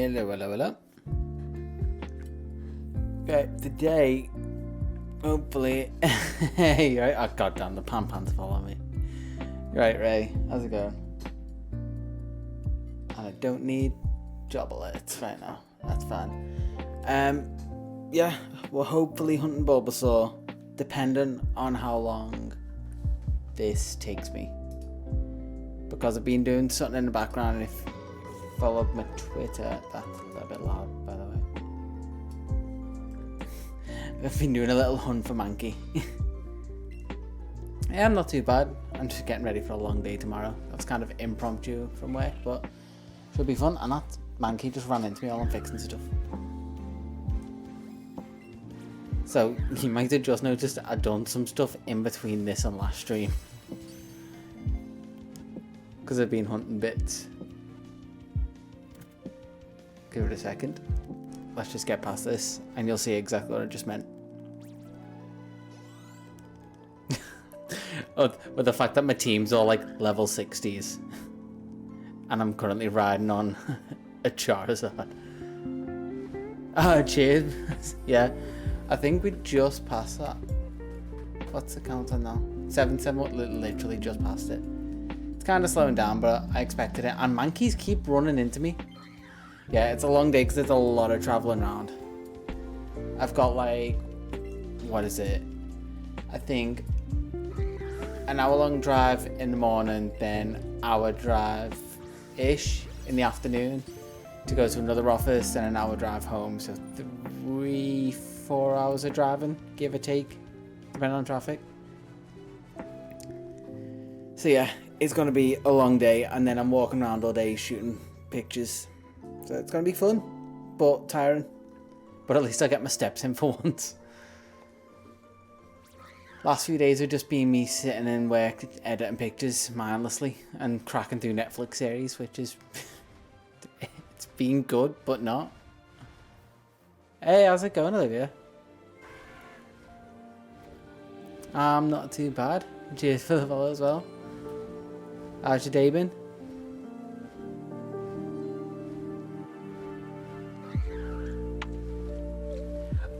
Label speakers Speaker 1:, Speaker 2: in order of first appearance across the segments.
Speaker 1: Hello. Okay, today, hopefully, hey, right, oh goddamn, the pan-pans follow me. Right, Ray, how's it going? And I don't need job alerts right now, that's fine. Yeah, we're hopefully hunting Bulbasaur, depending on how long this takes me. Because I've been doing something in the background, and if you followed my Twitter, that's a little bit loud, by the way. I've been doing a little hunt for Mankey. Yeah, I'm not too bad. I'm just getting ready for a long day tomorrow. That's kind of impromptu from work, but should be fun. And that Mankey just ran into me while I'm fixing stuff. So you might have just noticed I've done some stuff in between this and last stream. Because I've been hunting bits. Give it a second. Let's just get past this and you'll see exactly what I just meant. Oh, with the fact that my team's all like level 60s. And I'm currently riding on a Charizard. Oh, cheers. Yeah, I think we just passed that. What's the count on now? 7-7, literally just passed it. It's kind of slowing down, but I expected it. And Mankeys keep running into me. Yeah, it's a long day because there's a lot of traveling around. I've got like, what is it? I think an hour-long drive in the morning, then hour drive-ish in the afternoon to go to another office, and an hour drive home. So 3-4 hours of driving, give or take, depending on traffic. So yeah, it's going to be a long day, and then I'm walking around all day shooting pictures. So it's going to be fun, but tiring. But at least I get my steps in for once. Last few days have just been me sitting in work, editing pictures mindlessly, and cracking through Netflix series, which is... it's been good, but not. Hey, how's it going, Olivia? Not too bad. Cheers for the follow as well. How's your day been?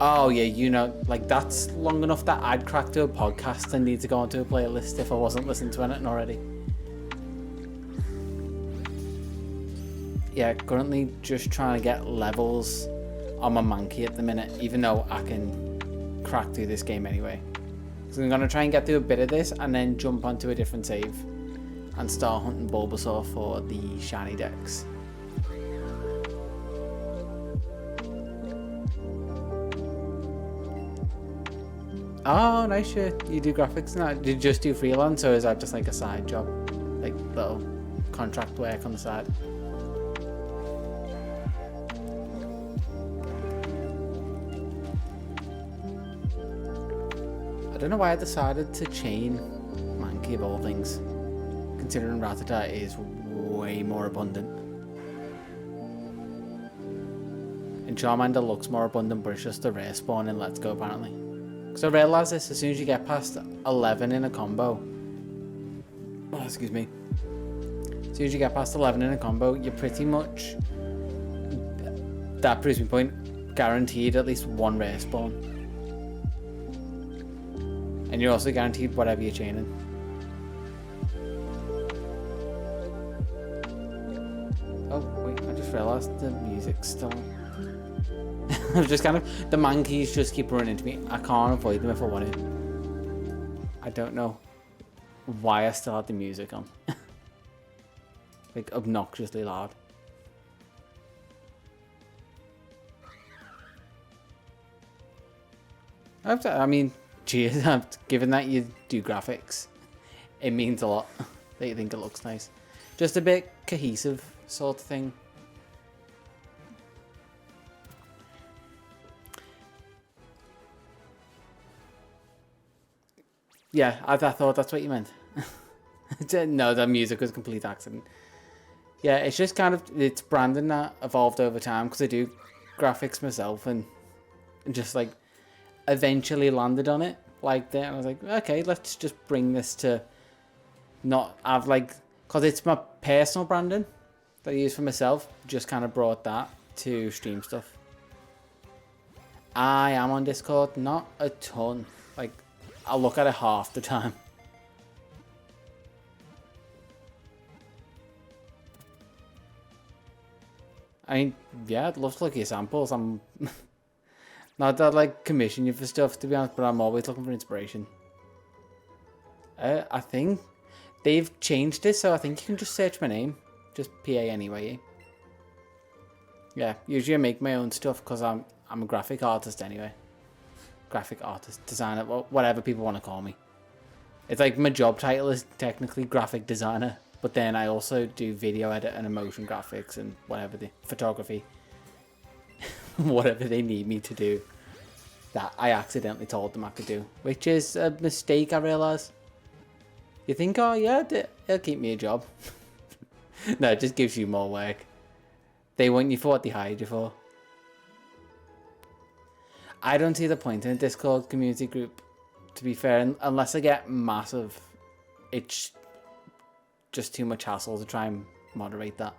Speaker 1: Oh yeah, you know, like that's long enough that I'd crack to a podcast and need to go onto a playlist if I wasn't listening to anything already. Yeah, currently just trying to get levels on my Mankey at the minute, even though I can crack through this game anyway. So I'm going to try and get through a bit of this and then jump onto a different save and start hunting Bulbasaur for the shiny decks. Oh, nice shirt. You do graphics now? Do you just do freelance, or is that just like a side job? Like little contract work on the side? I don't know why I decided to chain Mankey of all things, considering Rattata is way more abundant. And Charmander looks more abundant, but it's just a rare spawn in Let's Go apparently. So I realised this, as soon as you get past 11 in a combo, oh, excuse me, as soon as you get past 11 in a combo, you're pretty much, that proves my point, guaranteed at least one rare spawn. And you're also guaranteed whatever you're chaining. Oh wait, I just realised the music's still... I've just kind of, the Mankeys just keep running into me. I can't avoid them if I want to. I don't know why I still had the music on. Like obnoxiously loud. I mean, cheers, given that you do graphics, it means a lot that you think it looks nice. Just a bit cohesive sort of thing. Yeah, I thought that's what you meant. No, the music was a complete accident. Yeah, it's just kind of, it's branding that evolved over time, because I do graphics myself, and just like eventually landed on it like that. And I was like, okay, let's just bring this to not have like, because it's my personal branding that I use for myself, just kind of brought that to stream stuff. I am on Discord, not a ton. Like, I'll look at it half the time. I mean, yeah, I'd love to look at your samples. I'm not that like commission you for stuff, to be honest, but I'm always looking for inspiration. I think they've changed it, so I think you can just search my name, just PA anyway. Yeah, usually I make my own stuff because I'm a graphic artist anyway. Graphic artist, designer, whatever people want to call me. It's like my job title is technically graphic designer, but then I also do video edit and motion graphics and whatever the photography, whatever they need me to do that I accidentally told them I could do, which is a mistake, I realise. You think, oh yeah, it'll keep me a job. No, it just gives you more work. They want you for what they hired you for. I don't see the point in a Discord community group, to be fair, unless I get massive. It's just too much hassle to try and moderate that.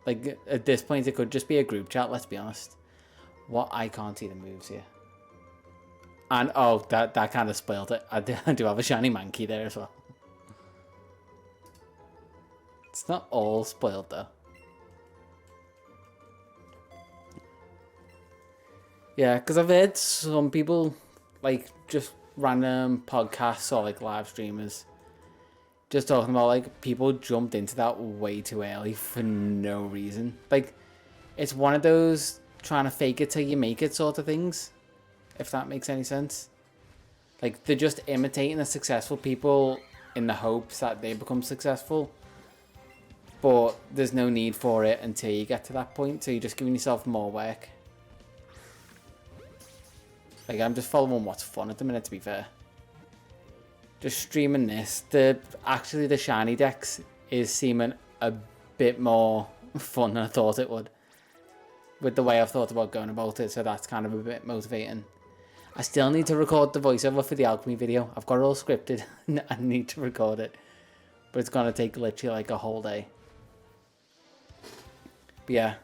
Speaker 1: Like, at this point, it could just be a group chat, let's be honest. What? I can't see the moves here. And, oh, that kind of spoiled it. I do have a shiny Mankey there as well. It's not all spoiled, though. Yeah, because I've heard some people, like, just random podcasts or, like, live streamers, just talking about, like, people jumped into that way too early for no reason. Like, it's one of those trying to fake it till you make it sort of things, if that makes any sense. Like, they're just imitating the successful people in the hopes that they become successful. But there's no need for it until you get to that point, so you're just giving yourself more work. Like, I'm just following what's fun at the minute, to be fair. Just streaming this. Actually, the shiny decks is seeming a bit more fun than I thought it would. With the way I've thought about going about it, so that's kind of a bit motivating. I still need to record the voiceover for the alchemy video. I've got it all scripted. I need to record it. But it's going to take literally like a whole day. But yeah,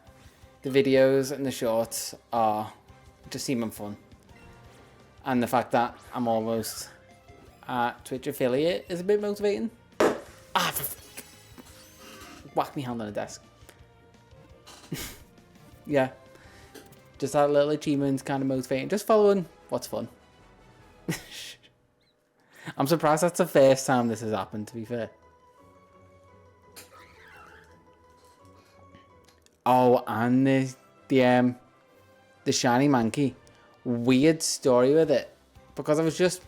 Speaker 1: the videos and the shorts are just seeming fun. And the fact that I'm almost a Twitch affiliate is a bit motivating. Ah, whack me hand on the desk. Yeah, just that little achievement's kind of motivating. Just following what's fun. I'm surprised that's the first time this has happened, to be fair. Oh, and the shiny Mankey. Weird story with it, because I was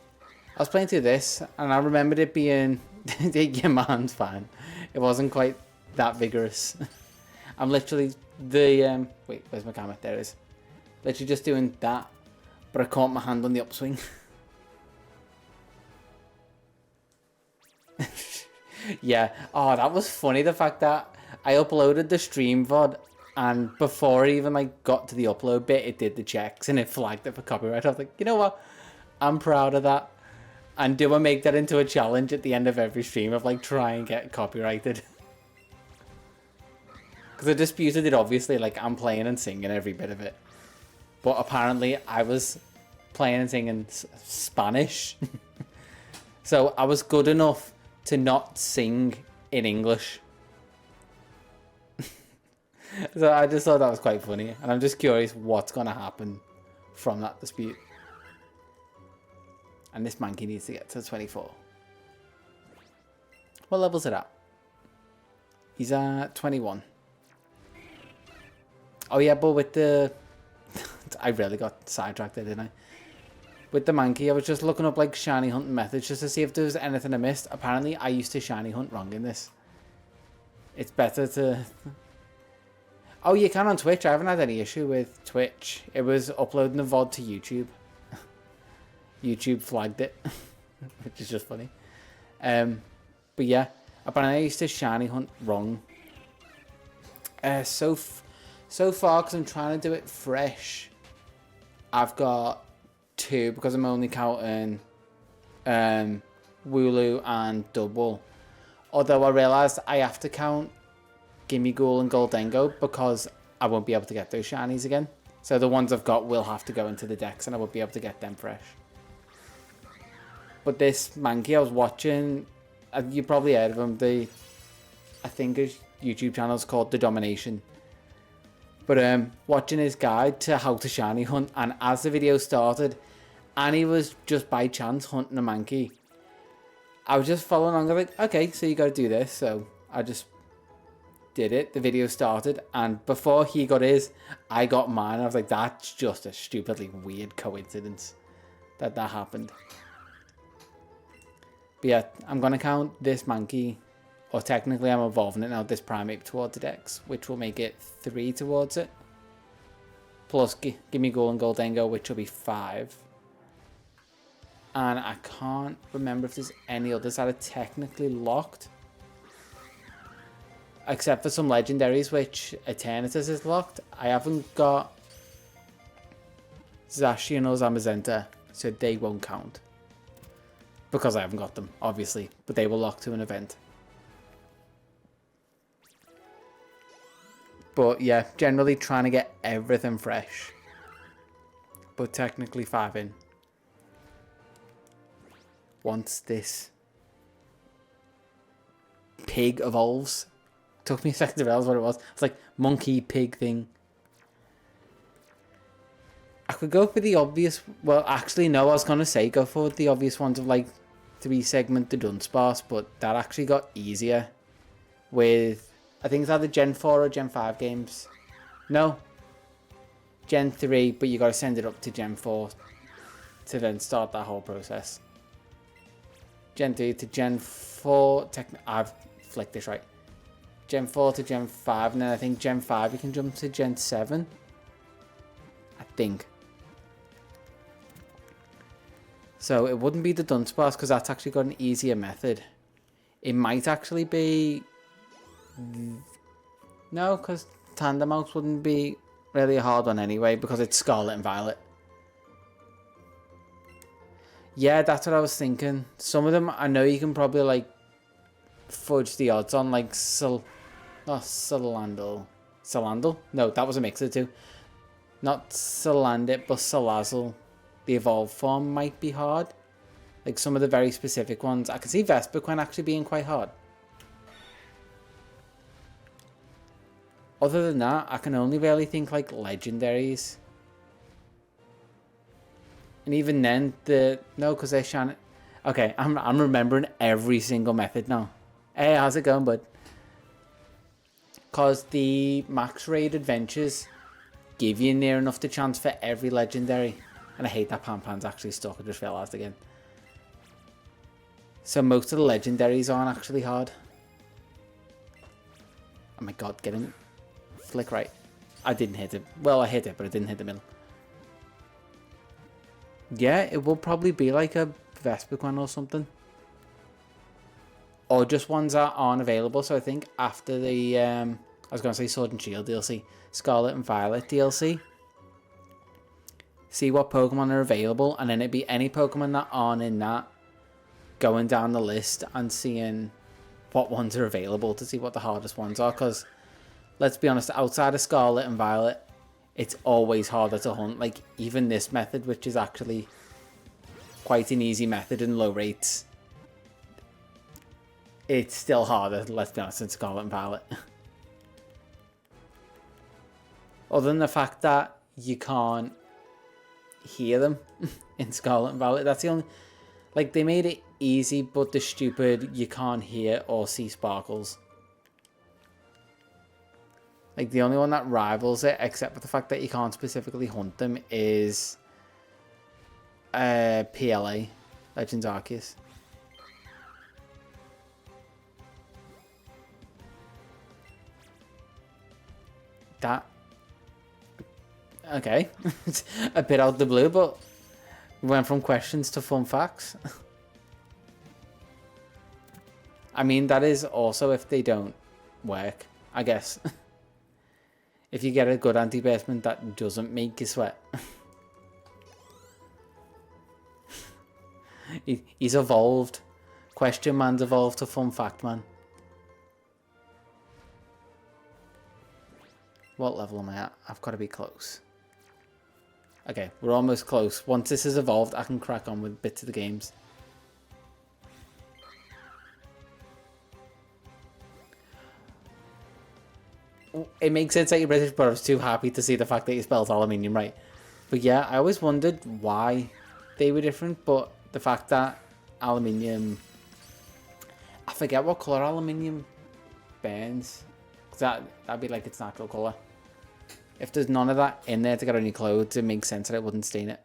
Speaker 1: playing through this and I remembered it being yeah, my hand's fine. It wasn't quite that vigorous. I'm literally wait, where's my camera? There it is. Literally just doing that, but I caught my hand on the upswing. Yeah. Oh, that was funny. The fact that I uploaded the stream VOD, and before it even like got to the upload bit, it did the checks and it flagged it for copyright. I was like, you know what? I'm proud of that. And do I make that into a challenge at the end of every stream of like try and get copyrighted? Because I disputed it, obviously. Like, I'm playing and singing every bit of it. But apparently I was playing and singing Spanish. So I was good enough to not sing in English. So I just thought that was quite funny. And I'm just curious what's going to happen from that dispute. And this Mankey needs to get to 24. What level's it at? He's at 21. Oh yeah, but with the... I really got sidetracked there, didn't I? With the Mankey, I was just looking up like shiny hunting methods just to see if there was anything I missed. Apparently, I used to shiny hunt wrong in this. It's better to... Oh, you can on Twitch. I haven't had any issue with Twitch. It was uploading the VOD to YouTube. YouTube flagged it, which is just funny. But yeah, apparently I used to shiny hunt wrong. So far, because I'm trying to do it fresh, I've got 2 because I'm only counting Wooloo and Double. Although I realised I have to count Gimme Ghoul and Goldengo because I won't be able to get those shinies again. So the ones I've got will have to go into the decks and I won't be able to get them fresh. But this Mankey I was watching, you probably heard of him. I think his YouTube channel is called The Domination. But watching his guide to how to shiny hunt, and as the video started, and he was just by chance hunting a Mankey, I was just following along. I was like, okay, so you got to do this. So I just did it. The video started, and before he got his, I got mine. I was like, that's just a stupidly weird coincidence that happened. But yeah, I'm going to count this Mankey, or technically I'm evolving it now, this Primate towards the Dex, which will make it 3 towards it. Plus Gimme Ghoul and Goldengo, which will be 5. And I can't remember if there's any others that are technically locked. Except for some legendaries, which Eternatus is locked. I haven't got Zacian or Zamazenta, so they won't count. Because I haven't got them, obviously. But they will lock to an event. But yeah, generally trying to get everything fresh. But technically 5 in. Once this pig evolves. Took me a second to realize what it was. It's like monkey pig thing. I could go for the obvious. Well, actually, no. I was gonna say go for the obvious ones of like 3-segment the Dunsparce, but that actually got easier with. I think it's either Gen 4 or Gen 5 games. No. Gen 3, but you got to send it up to Gen 4 to then start that whole process. Gen 3 to Gen 4. I've flicked this right. Gen 4 to Gen 5, and then I think Gen 5 you can jump to Gen 7. I think. So it wouldn't be the Dunsparce because that's actually got an easier method. It might actually be... No, because Tandemaus wouldn't be really a hard one anyway because it's Scarlet and Violet. Yeah, that's what I was thinking. Some of them, I know you can probably like fudge the odds on, like not Salandal. Salandal? No, that was a mix of the two. Not Salandit, but Salazzle. The evolved form might be hard. Like some of the very specific ones. I can see Vespiquen actually being quite hard. Other than that, I can only really think like legendaries. And even then, no, because they're shiny. Okay, I'm remembering every single method now. Hey, how's it going, bud? Because the max raid adventures give you near enough the chance for every legendary. And I hate that Pan's actually stuck. I just realised again. So most of the legendaries aren't actually hard. Oh my god, get him. Flick right. I didn't hit it. Well, I hit it, but I didn't hit the middle. Yeah, it will probably be like a Vespiquen or something. Or just ones that aren't available. So I think after the, I was going to say Sword and Shield DLC, Scarlet and Violet DLC. See what Pokemon are available, and then it'd be any Pokemon that aren't in that. Going down the list and seeing what ones are available to see what the hardest ones are. Because, let's be honest, outside of Scarlet and Violet, it's always harder to hunt. Like, even this method, which is actually quite an easy method in low rates, it's still harder, let's be honest, than Scarlet and Violet. Other than the fact that you can't hear them in Scarlet and Violet. That's the only... Like, they made it easy, but the stupid, you can't hear or see sparkles. Like, the only one that rivals it, except for the fact that you can't specifically hunt them, is PLA, Legends Arceus. That... Okay. A bit out of the blue, but we went from questions to fun facts. I mean, that is also if they don't work, I guess. If you get a good anti-basement that doesn't make you sweat. He's evolved. Question man's evolved to fun fact man. What level am I at? I've got to be close. Okay, we're almost close. Once this is evolved, I can crack on with bits of the games. It makes sense that you're British, but I was too happy to see the fact that you spelled aluminium right. But yeah, I always wondered why they were different, but the fact that aluminium... I forget what colour aluminium burns. Cause that'd be like its natural colour. If there's none of that in there to get on your clothes, it makes sense that it wouldn't stain it.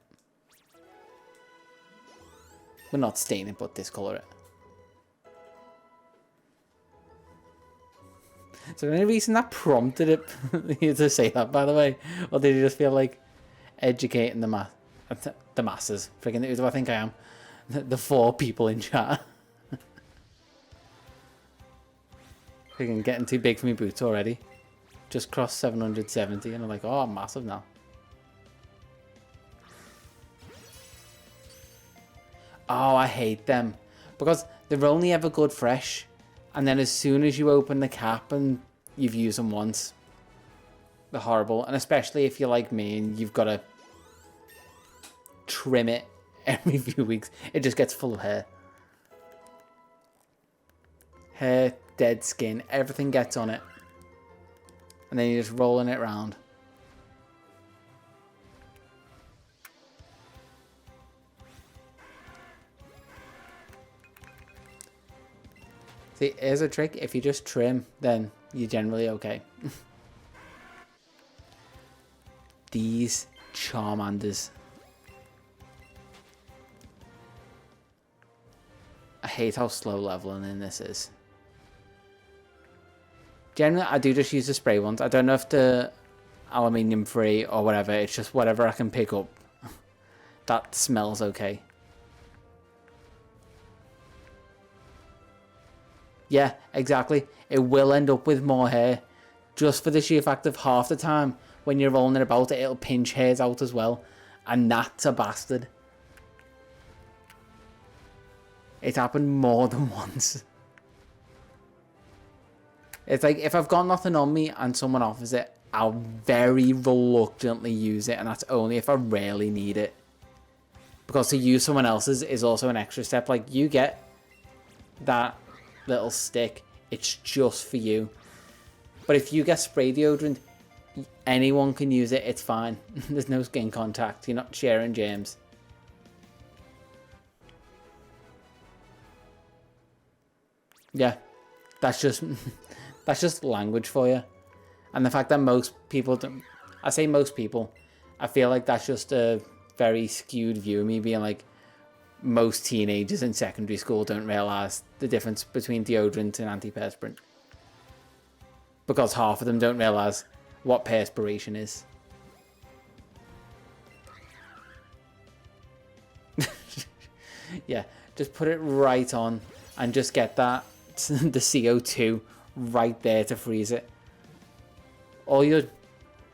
Speaker 1: Well, not stain it, but discolour it. So any reason that prompted it you to say that, by the way? Or did you just feel like educating the masses? Freaking, who do I think I am? The 4 people in chat. Freaking getting too big for me boots already. Just crossed 770 and I'm like, oh, I'm massive now. Oh, I hate them. Because they're only ever good fresh. And then as soon as you open the cap and you've used them once, they're horrible. And especially if you're like me and you've got to trim it every few weeks, it just gets full of hair. Hair, dead skin, everything gets on it. And then you're just rolling it around. See, here's a trick. If you just trim, then you're generally okay. These Charmanders. I hate how slow leveling in this is. Generally, I do just use the spray ones. I don't know if the aluminium free or whatever. It's just whatever I can pick up. That smells okay. Yeah, exactly. It will end up with more hair. Just for the sheer fact of half the time when you're rolling it about, it'll pinch hairs out as well. And that's a bastard. It happened more than once. It's like, if I've got nothing on me and someone offers it, I'll very reluctantly use it. And that's only if I really need it. Because to use someone else's is also an extra step. Like, you get that little stick, it's just for you. But if you get spray deodorant, anyone can use it, it's fine. There's no skin contact, you're not sharing germs. Yeah, that's just language for you. And the fact that most people don't, I say most people, I feel like that's just a very skewed view of me being like, most teenagers in secondary school don't realise the difference between deodorant and antiperspirant. Because half of them don't realise what perspiration is. Yeah, just put it right on and just get that, the CO2 right there to freeze it. Or you're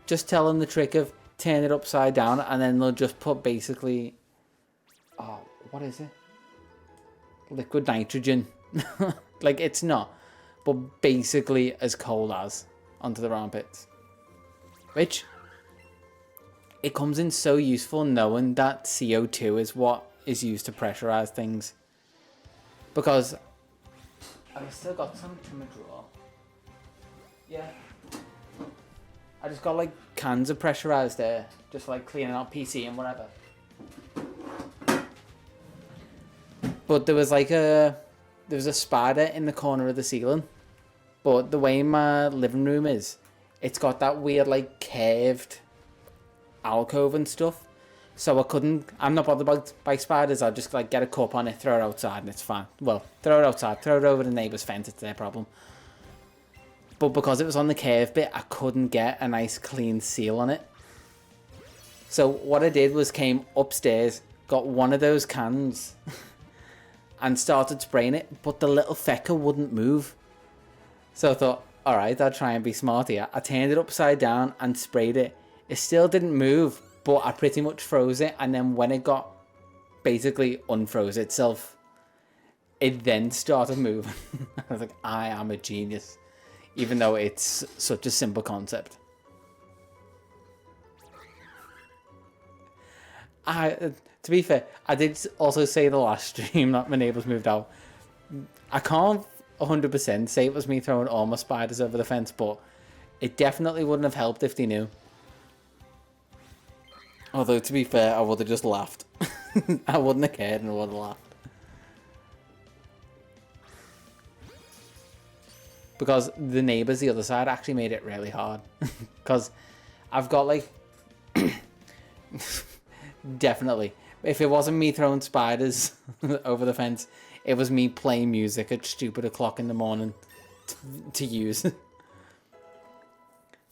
Speaker 1: just tell them the trick of turn it upside down and then they'll just put basically, oh, what is it? Liquid nitrogen. Like, it's not, but basically as cold as onto the armpits. Which, it comes in so useful knowing that CO2 is what is used to pressurize things. Because I've still got some in my drawer. Yeah. I just got like cans of pressurized air, just like cleaning out PC and whatever. But there was a spider in the corner of the ceiling. But the way my living room is, it's got that weird like curved alcove and stuff. So I'm not bothered by spiders. I'll just like get a cup on it, throw it outside and it's fine. Well, throw it outside, throw it over the neighbour's fence, it's their problem. But because it was on the curved bit, I couldn't get a nice clean seal on it. So what I did was came upstairs, got one of those cans and started spraying it, but the little fecker wouldn't move. So I thought, alright, I'll try and be smart here. I turned it upside down and sprayed it. It still didn't move, but I pretty much froze it. And then when it got basically unfroze itself, it then started moving. I was like, I am a genius. Even though it's such a simple concept. To be fair, I did also say the last stream that my neighbours moved out. I can't 100% say it was me throwing all my spiders over the fence, but it definitely wouldn't have helped if they knew. Although, to be fair, I would have just laughed. I wouldn't have cared and I would have laughed. Because the neighbours the other side actually made it really hard. Because I've got like... Definitely. If it wasn't me throwing spiders over the fence, it was me playing music at stupid o'clock in the morning to use. But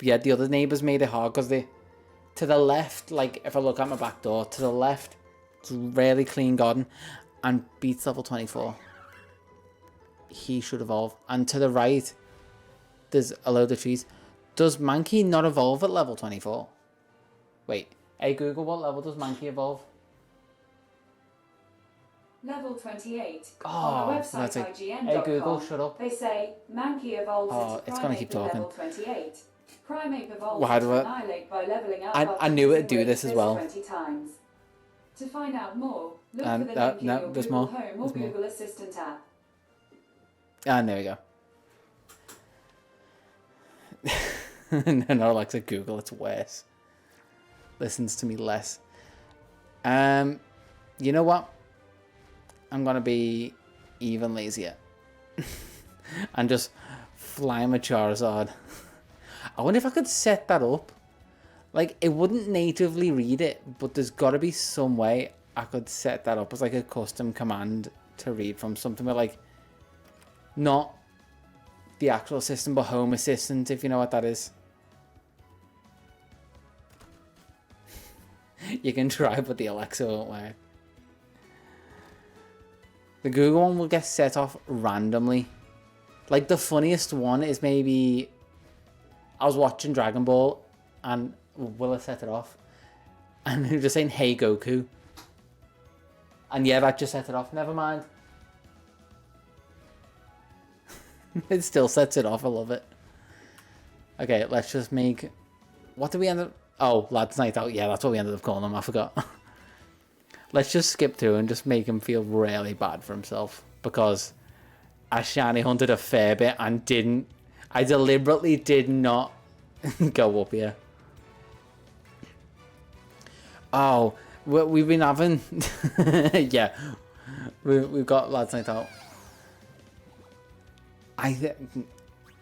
Speaker 1: yeah, the other neighbours made it hard because they... To the left, like if I look at my back door, to the left, it's a really clean garden. And Beats level 24. He should evolve. And to the right, there's a load of trees. Does Mankey not evolve at level 24? Wait. Hey Google, what level does Mankey evolve?
Speaker 2: Level 28.
Speaker 1: Oh,
Speaker 2: on the website
Speaker 1: that's it.
Speaker 2: IGN.com,
Speaker 1: Hey Google, shut up.
Speaker 2: They say Mankey evolves
Speaker 1: it's gonna keep talking.
Speaker 2: level 28. Primate evolves
Speaker 1: Why do
Speaker 2: to
Speaker 1: I...
Speaker 2: annihilate by leveling up
Speaker 1: I knew it'd do this as well.
Speaker 2: 20 times. To find out more, look for the
Speaker 1: no,
Speaker 2: link in your
Speaker 1: there's
Speaker 2: Google
Speaker 1: more.
Speaker 2: Home or Google Assistant app.
Speaker 1: And there we go. No, Alexa, Google, it's worse. Listens to me less. You know what? I'm gonna be even lazier. And just fly my Charizard. I wonder if I could set that up. Like, it wouldn't natively read it, but there's gotta be some way I could set that up as like a custom command to read from something with like, not the actual system, but Home Assistant, if you know what that is. You can try, but the Alexa won't work. The Google one will get set off randomly. Like, the funniest one is maybe... I was watching Dragon Ball, and Willa set it off. And he was just saying, hey, Goku. And yeah, that just set it off. Never mind. It still sets it off. I love it. Okay, let's just make... What did we end up... Oh, Lads Night Out. Yeah, that's what we ended up calling him. I forgot. Let's just skip through and just make him feel really bad for himself. Because I shiny hunted a fair bit and didn't... I deliberately did not go up here. Oh, we've been having... Yeah, we've got Lads Night Out.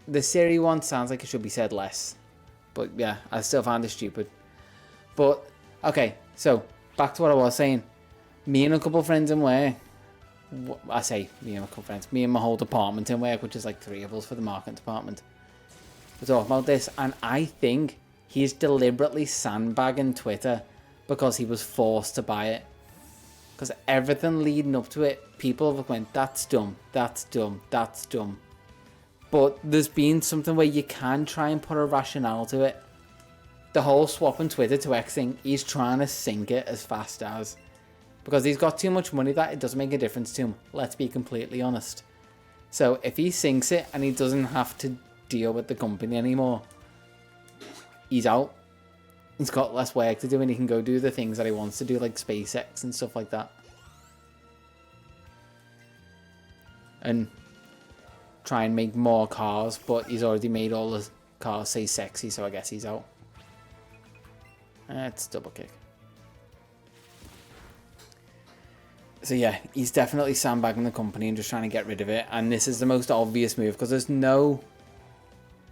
Speaker 1: The Siri one sounds like it should be said less. But yeah, I still found it stupid. But, okay, so, back to what I was saying. Me and a couple of friends in work... I say me and a couple of friends. Me and my whole department in work, which is like 3 of us for the marketing department. We're talking about this, and I think he's deliberately sandbagging Twitter because he was forced to buy it. Because everything leading up to it, people have went, that's dumb, that's dumb, that's dumb. But there's been something where you can try and put a rationale to it. The whole swapping Twitter to X thing, he's trying to sink it as fast as. Because he's got too much money that it doesn't make a difference to him. Let's be completely honest. So if he sinks it and he doesn't have to deal with the company anymore, he's out. He's got less work to do and he can go do the things that he wants to do, like SpaceX and stuff like that. And try and make more cars, but he's already made all the cars say sexy, so I guess he's out. It's double kick. So yeah, he's definitely sandbagging the company and just trying to get rid of it. And this is the most obvious move because there's no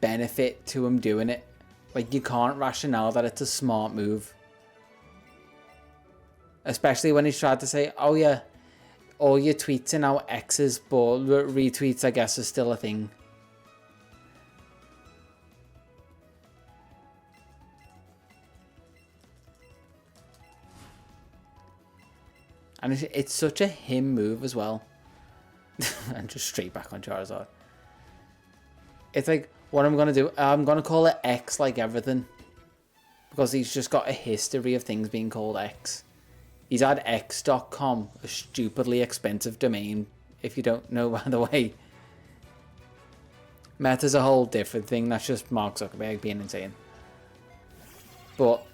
Speaker 1: benefit to him doing it. Like, you can't rationale that it's a smart move. Especially when he's tried to say, oh yeah, all your tweets are now X's, but retweets, I guess, are still a thing. And it's such a him move as well. And just straight back on Charizard. It's like, what I'm going to do, I'm going to call it X like everything. Because he's just got a history of things being called X. He's had X.com, a stupidly expensive domain, if you don't know, by the way. Meta's a whole different thing, that's just Mark Zuckerberg being insane. But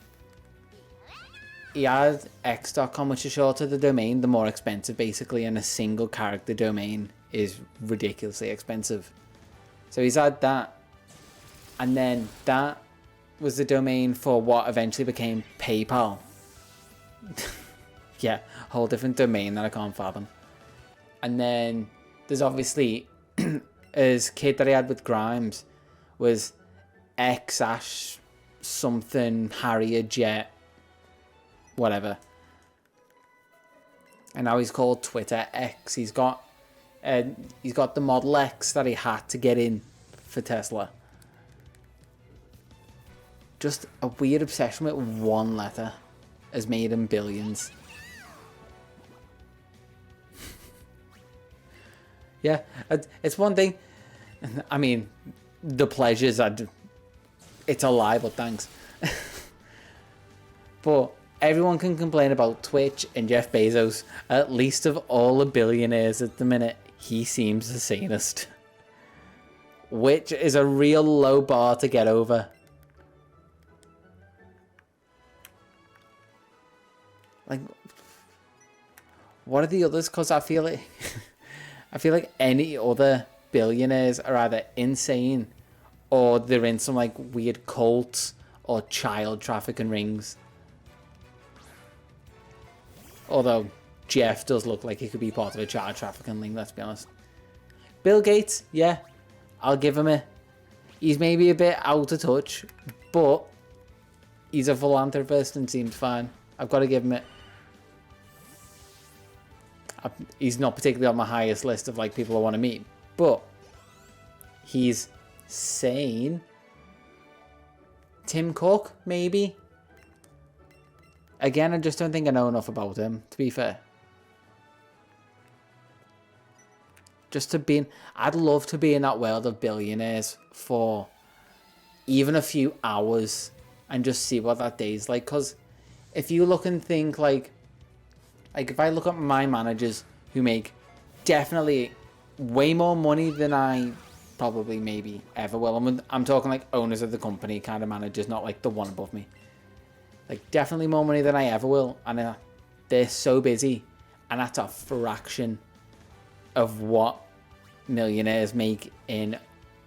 Speaker 1: he had x.com, which is short of the domain, the more expensive basically, and a single character domain is ridiculously expensive. So he's had that, and then that was the domain for what eventually became PayPal. Yeah, whole different domain that I can't fathom. And then there's obviously his kid that he had with Grimes was x something Harrier Jet whatever, and now he's called Twitter X. He's got the Model X that he had to get in for Tesla. Just a weird obsession with one letter has made him billions. Yeah, it's one thing. I mean, the pleasures it's a lie, but thanks. But everyone can complain about Twitch and Jeff Bezos. At least of all the billionaires at the minute, he seems the sanest. Which is a real low bar to get over. Like, what are the others? Because I feel like I feel like any other billionaires are either insane or they're in some like weird cults or child trafficking rings. Although Jeff does look like he could be part of a child trafficking ring, let's be honest. Bill Gates, yeah, I'll give him it. He's maybe a bit out of touch, but he's a philanthropist and seems fine. I've got to give him it. He's not particularly on my highest list of like people I want to meet, but he's sane. Tim Cook, maybe. Again, I just don't think I know enough about him, to be fair. I'd love to be in that world of billionaires for even a few hours and just see what that day's like. Because if you look and think like if I look at my managers who make definitely way more money than I probably maybe ever will. I'm talking like owners of the company kind of managers, not like the one above me. Like definitely more money than I ever will. And they're so busy. And that's a fraction of what millionaires make in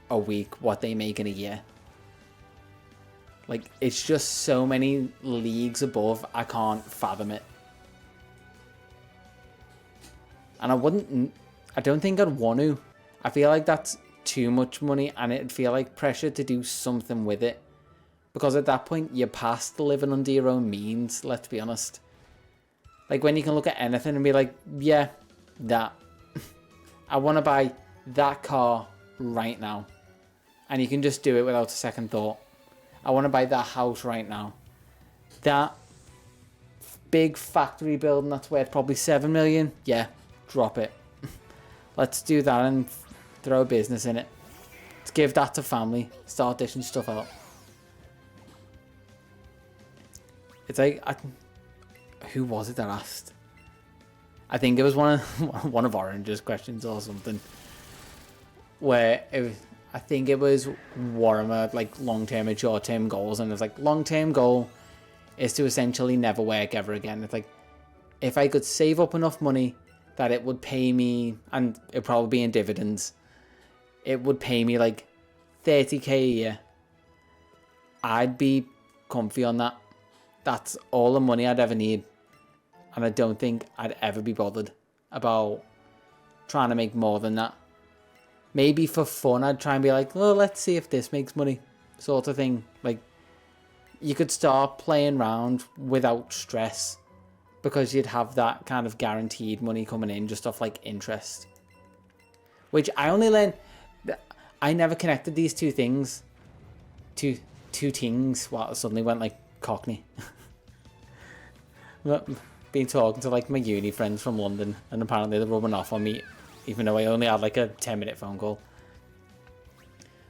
Speaker 1: a week, what they make in a year. Like, it's just so many leagues above, I can't fathom it. And I don't think I'd want to. I feel like that's too much money and it'd feel like pressure to do something with it. Because at that point, you're past living under your own means, let's be honest. Like, when you can look at anything and be like, yeah, that. I want to buy that car right now. And you can just do it without a second thought. I want to buy that house right now. That big factory building that's worth probably 7 million. Yeah, drop it. Let's do that and throw a business in it. Let's give that to family. Start dishing stuff out. It's like, who was it that asked? I think it was one of Orange's questions or something. Where I think it was Warhammer, like long-term and short-term goals. And it was like, long-term goal is to essentially never work ever again. It's like, if I could save up enough money that it would pay me, and it'd probably be in dividends, it would pay me like 30k a year, I'd be comfy on that. That's all the money I'd ever need. And I don't think I'd ever be bothered about trying to make more than that. Maybe for fun, I'd try and be like, well, let's see if this makes money, sort of thing. Like, you could start playing around without stress because you'd have that kind of guaranteed money coming in just off like interest. Which I only learned, I never connected these two things. Two things. Well, I suddenly went like Cockney. Been talking to like my uni friends from London and apparently they're rubbing off on me even though I only had like a 10-minute phone call.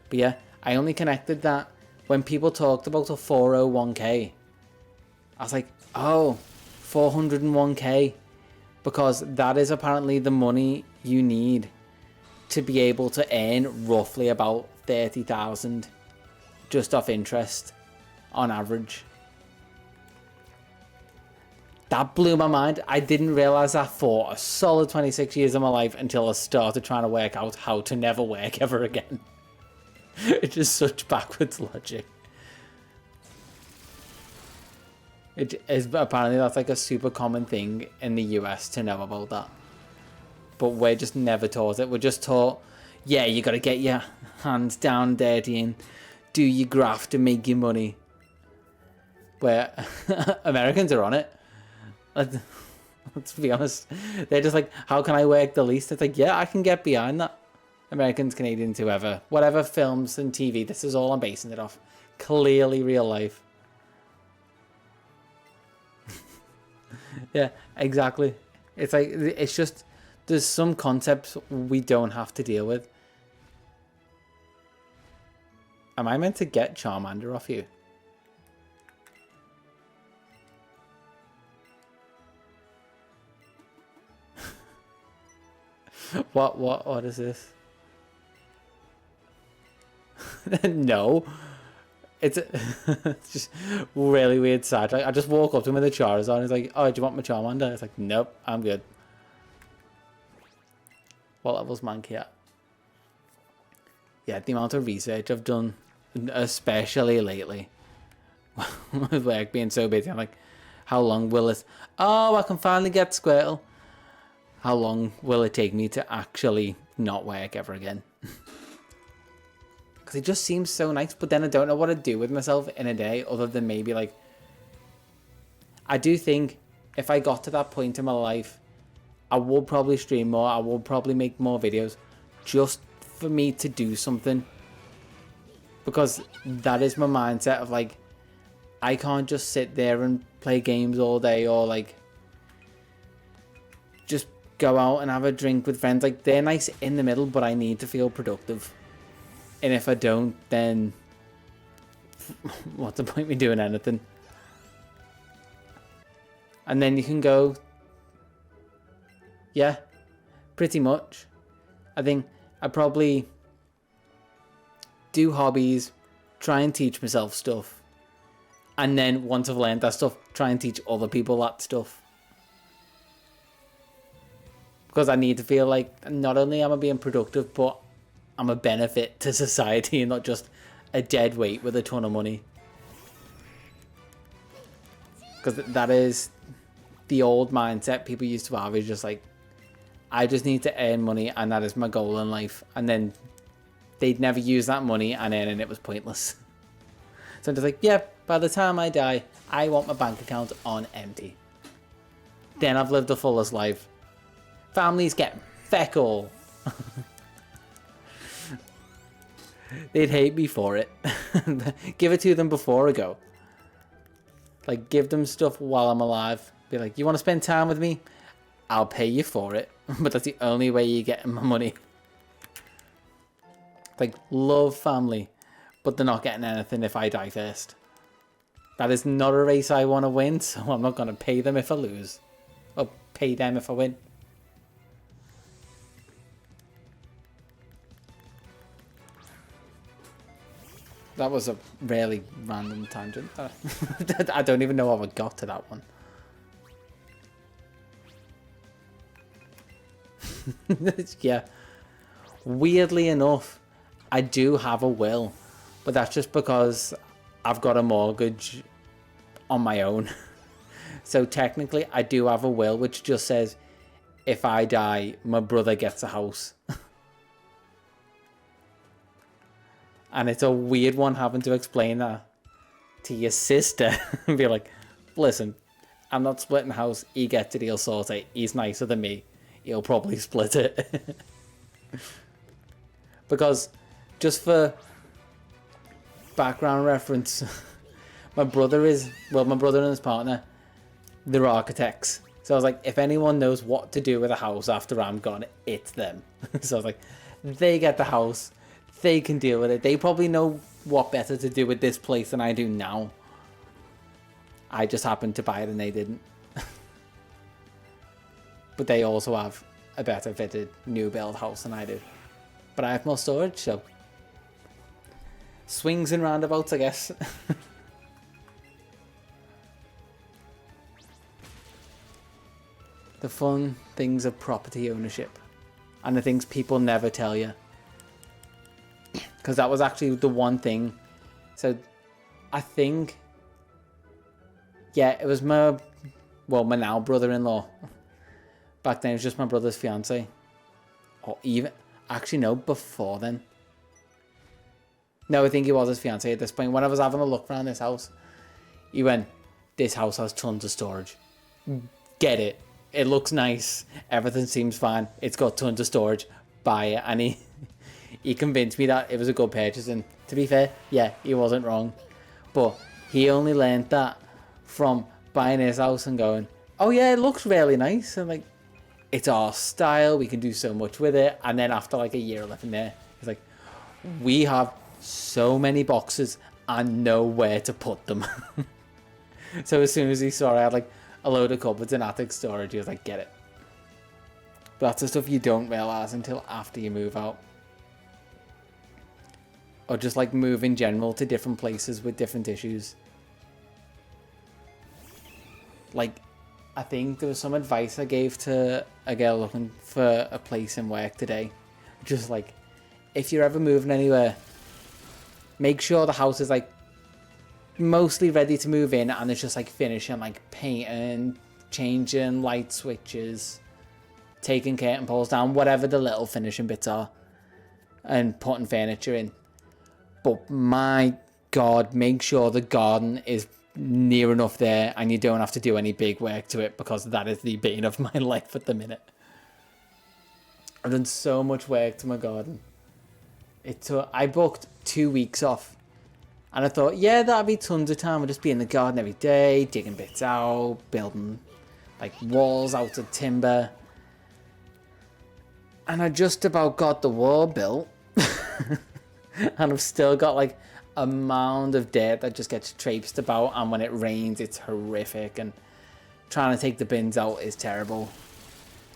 Speaker 1: But yeah, I only connected that when people talked about a 401k. I was like, oh, 401k, because that is apparently the money you need to be able to earn roughly about 30,000 just off interest on average. That blew my mind. I didn't realize that for a solid 26 years of my life until I started trying to work out how to never work ever again. It's just such backwards logic. It is, apparently that's like a super common thing in the US to know about that. But we're just never taught it. We're just taught, yeah, you got to get your hands down dirty and do your graft and make your money. Where Americans are on it. Let's be honest. They're just like, how can I work the least? It's like, yeah, I can get behind that. Americans, Canadians, whoever. Whatever films and TV, this is all I'm basing it off. Clearly real life. Yeah, exactly. It's like, it's just, there's some concepts we don't have to deal with. Am I meant to get Charmander off you? What is this? No. It's just really weird side. I just walk up to him with a Charizard and he's like, oh, do you want my Charmander? It's like, nope, I'm good. What level's Mankey at? Yeah, the amount of research I've done, especially lately, with work being so busy, I'm like, how long will it... Oh, I can finally get Squirtle. How long will it take me to actually not work ever again? Because it just seems so nice, but then I don't know what to do with myself in a day other than maybe like... I do think if I got to that point in my life, I would probably stream more, I would probably make more videos just for me to do something. Because that is my mindset of like, I can't just sit there and play games all day or like just go out and have a drink with friends. Like, they're nice in the middle, but I need to feel productive. And if I don't, then what's the point me doing anything? And then you can go, yeah, pretty much. I think I probably do hobbies, try and teach myself stuff. And then once I've learned that stuff, try and teach other people that stuff. Because I need to feel like not only am I being productive, but I'm a benefit to society and not just a dead weight with a ton of money. Because that is the old mindset people used to have, is just like, I just need to earn money and that is my goal in life. And then they'd never use that money and earning it was pointless. So I'm just like, yeah, by the time I die, I want my bank account on empty. Then I've lived the fullest life. Families get feck all. They'd hate me for it. Give it to them before I go. Like, give them stuff while I'm alive. Be like, you want to spend time with me? I'll pay you for it. But that's the only way you get my money. Like, love family, but they're not getting anything if I die first. That is not a race I want to win, so I'm not going to pay them if I lose. Or pay them if I win. That was a really random tangent. I don't even know how I got to that one. Yeah. Weirdly enough, I do have a will, but that's just because I've got a mortgage on my own. So technically, I do have a will, which just says, if I die, my brother gets a house. And it's a weird one having to explain that to your sister and be like, listen, I'm not splitting the house. He gets it, he'll sort it. He's nicer than me. He'll probably split it. Because, just for background reference, my brother and his partner, they're architects. So I was like, if anyone knows what to do with a house after I'm gone, it's them. So I was like, they get the house. They can deal with it. They probably know what better to do with this place than I do now. I just happened to buy it and they didn't. But they also have a better fitted new build house than I do. But I have more storage, so swings and roundabouts, I guess. The fun things of property ownership. And the things people never tell you. Because that was actually the one thing. So, I think... Yeah, it was my now brother-in-law. Back then, it was just my brother's fiance. Or even... Actually, no, before then. No, I think he was his fiance at this point. When I was having a look around this house, he went, this house has tons of storage. Get it. It looks nice. Everything seems fine. It's got tons of storage. Buy it. And he convinced me that it was a good purchase. And to be fair, yeah, he wasn't wrong. But he only learned that from buying his house and going, oh yeah, it looks really nice. And like, it's our style. We can do so much with it. And then after like a year of living there, he's like, we have so many boxes and nowhere to put them. So as soon as he saw I had like a load of cupboards and attic storage, he was like, get it. But that's the stuff you don't realise until after you move out. Or just like move in general to different places with different issues. Like, I think there was some advice I gave to a girl looking for a place in work today. Just like, if you're ever moving anywhere, make sure the house is like mostly ready to move in and it's just like finishing like painting, changing light switches, taking curtain poles down, whatever the little finishing bits are, and putting furniture in. But my God, make sure the garden is near enough there and you don't have to do any big work to it, because that is the bane of my life at the minute. I've done so much work to my garden. I booked 2 weeks off and I thought, yeah, that'd be tons of time. I'll just be in the garden every day, digging bits out, building like walls out of timber. And I just about got the wall built. And I've still got like a mound of dirt that just gets traipsed about, and when it rains it's horrific, and trying to take the bins out is terrible.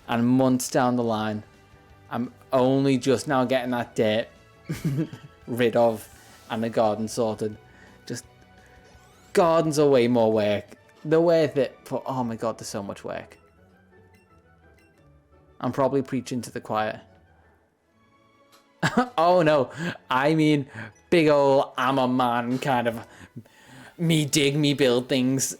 Speaker 1: And months down the line, I'm only just now getting that dirt rid of and the garden sorted. Just, gardens are way more work. They're worth it, but oh my God, there's so much work. I'm probably preaching to the choir. Oh no, I mean big ol' I'm a man kind of me dig, me build things.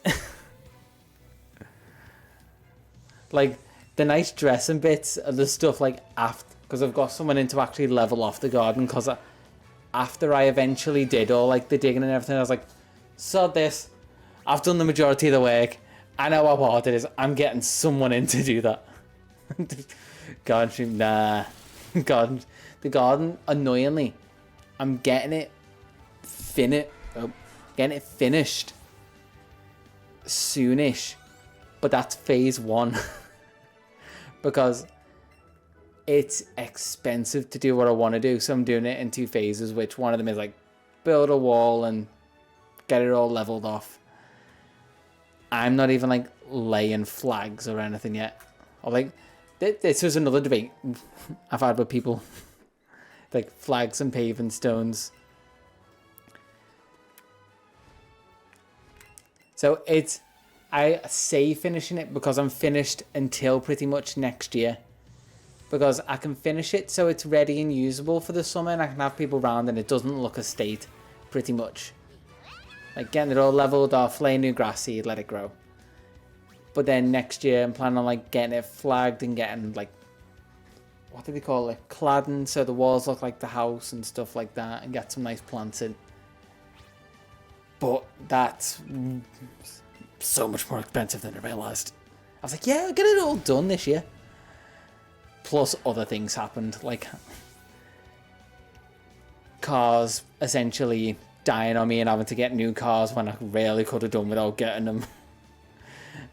Speaker 1: Like the nice dressing bits are the stuff like after, because I've got someone in to actually level off the garden, because after I eventually did all like the digging and everything, I was like, sod this, I've done the majority of the work, I know how hard it is, I'm getting someone in to do that. Garden, nah. The garden, annoyingly, I'm getting it finished soonish, but that's phase 1. Because it's expensive to do what I want to do, so I'm doing it in 2 phases, which one of them is like build a wall and get it all leveled off. I'm not even like laying flags or anything yet. Or like, this was another debate I've had with people. Like flags and paving stones. So I say finishing it because I'm finished until pretty much next year. Because I can finish it so it's ready and usable for the summer, and I can have people around and it doesn't look a state, pretty much. Like getting it all leveled off, laying new grass seed, let it grow. But then next year I'm planning on like getting it flagged and getting like, what do they call it, cladding, so the walls look like the house and stuff like that, and get some nice plants in. But that's so much more expensive than I realised. I was like, yeah, I'll get it all done this year. Plus other things happened, like cars essentially dying on me and having to get new cars when I really could have done without getting them.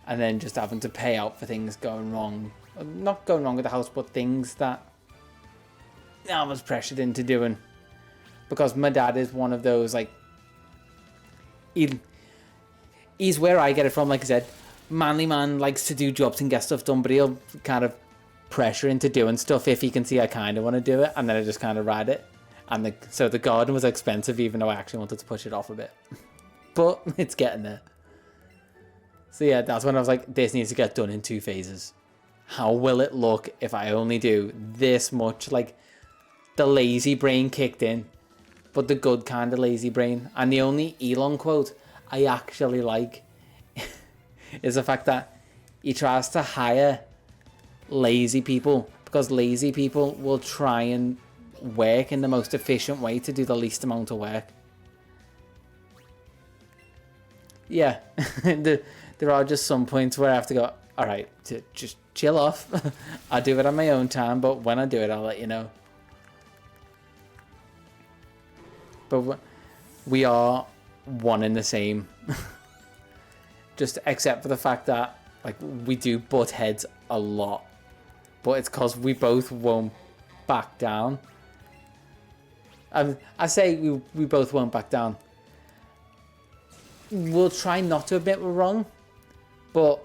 Speaker 1: And then just having to pay out for things going wrong. Not going wrong with the house, but things that I was pressured into doing. Because my dad is one of those, like, he's where I get it from, like I said. Manly man likes to do jobs and get stuff done, but he'll kind of pressure into doing stuff if he can see I kind of want to do it, and then I just kind of ride it. And so the garden was expensive, even though I actually wanted to push it off a bit. But it's getting there. So yeah, that's when I was like, this needs to get done in 2 phases. how will it look if I only do this much? Like, the lazy brain kicked in, but the good kind of lazy brain. And the only Elon quote I actually like is the fact that he tries to hire lazy people because lazy people will try and work in the most efficient way to do the least amount of work. Yeah, there are just some points where I have to go, all right, just chill off. I'll do it on my own time, but when I do it, I'll let you know. But we are one and the same. Just except for the fact that like we do butt heads a lot. But it's because we both won't back down. I say we both won't back down. We'll try not to admit we're wrong, but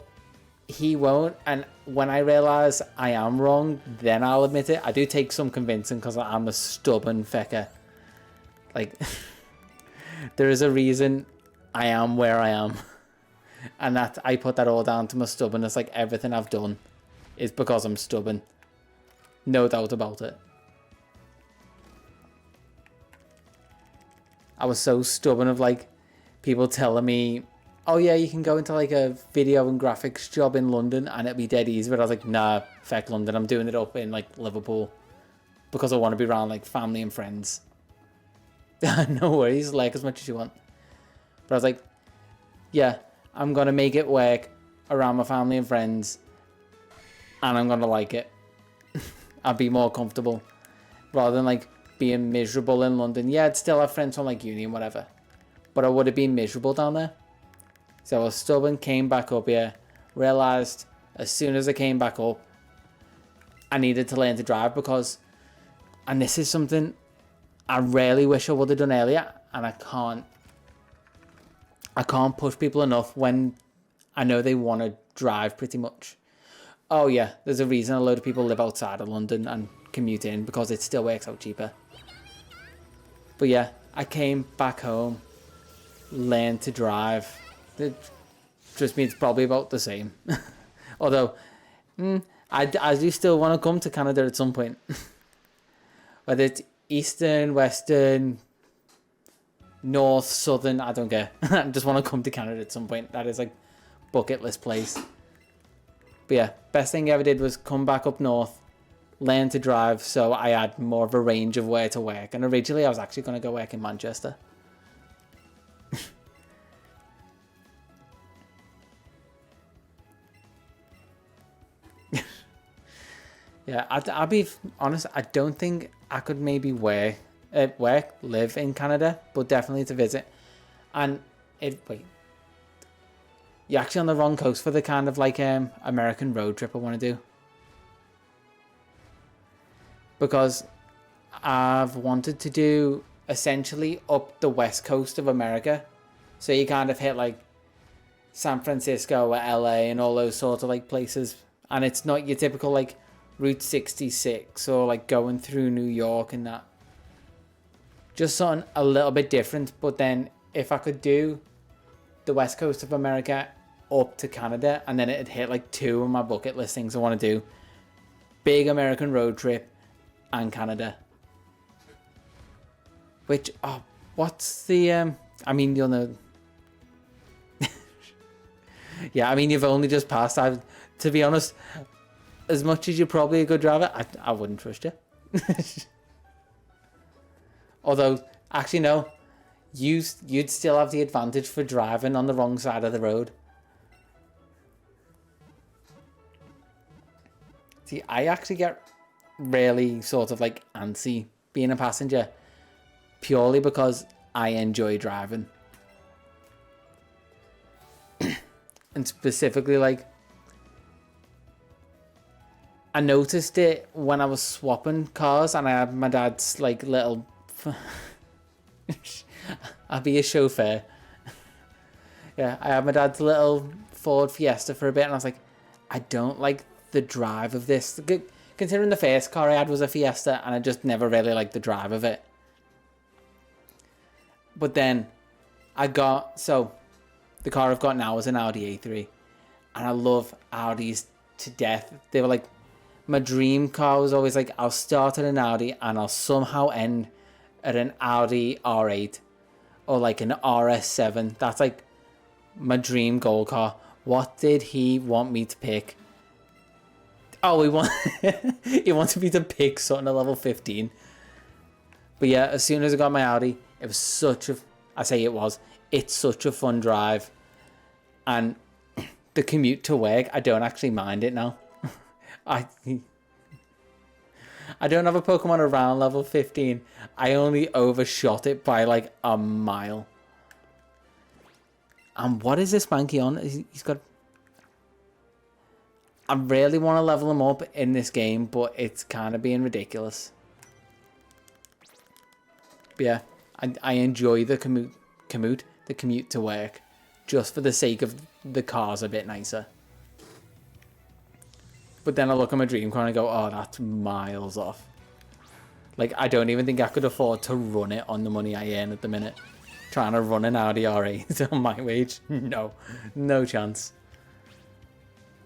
Speaker 1: he won't. And when I realise I am wrong, then I'll admit it. I do take some convincing because I'm a stubborn fecker. Like, there is a reason I am where I am. And that I put that all down to my stubbornness. Like, everything I've done is because I'm stubborn. No doubt about it. I was so stubborn of, like, people telling me, oh yeah, you can go into, like, a video and graphics job in London and it'll be dead easy. But I was like, nah, feck London. I'm doing it up in, like, Liverpool. Because I want to be around, like, family and friends. No worries, like as much as you want. But I was like, yeah, I'm going to make it work around my family and friends. And I'm going to like it. I'll be more comfortable. Rather than like being miserable in London. Yeah, I'd still have friends from like uni and whatever. But I would have been miserable down there. So I was stubborn, came back up here. Realised as soon as I came back up, I needed to learn to drive because, and this is something I really wish I would have done earlier, and I can't push people enough when I know they want to drive pretty much. Oh yeah, there's a reason a load of people live outside of London and commute in because it still works out cheaper. But yeah, I came back home, learned to drive. Trust me, it's probably about the same. Although, I do still want to come to Canada at some point. Whether it's Eastern, Western, North, Southern, I don't care. I just want to come to Canada at some point. That is like bucket list place. But yeah, best thing I ever did was come back up north, learn to drive, so I had more of a range of where to work. And originally I was actually going to go work in Manchester. Yeah, I'll be honest, I don't think I could maybe live in Canada, but definitely to visit. And wait, you're actually on the wrong coast for the kind of like American road trip I want to do. Because I've wanted to do essentially up the west coast of America. So you kind of hit like San Francisco or LA and all those sorts of like places. And it's not your typical like Route 66 or like going through New York and that. Just something a little bit different. But then if I could do the west coast of America up to Canada, and then it'd hit like 2 of my bucket list things I want to do. Big American road trip and Canada. Which, what's the, I mean, you'll know. Yeah, I mean, you've only just passed. To be honest, as much as you're probably a good driver, I wouldn't trust you. Although, actually, no. You'd still have the advantage for driving on the wrong side of the road. See, I actually get really sort of like antsy being a passenger purely because I enjoy driving. And specifically, like, I noticed it when I was swapping cars and I had my dad's like little I'll be a chauffeur. Yeah, I had my dad's little Ford Fiesta for a bit and I was like, I don't like the drive of this. Considering the first car I had was a Fiesta and I just never really liked the drive of it. But then so the car I've got now is an Audi A3 and I love Audis to death. They were like, my dream car was always like, I'll start at an Audi and I'll somehow end at an Audi R8 or like an RS7. That's like my dream goal car. What did he want me to pick? Oh, he wanted me to pick something at level 15. But yeah, as soon as I got my Audi, it was such a... it's such a fun drive. And the commute to work, I don't actually mind it now. I don't have a Pokemon around level 15. I only overshot it by like a mile. And what is this Mankey on? He's got... I really want to level him up in this game, but it's kind of being ridiculous. But yeah, I enjoy the commute to work, just for the sake of the cars a bit nicer. But then I look at my dream car and I go, oh, that's miles off. Like, I don't even think I could afford to run it on the money I earn at the minute. Trying to run an Audi R8 on my wage, no chance.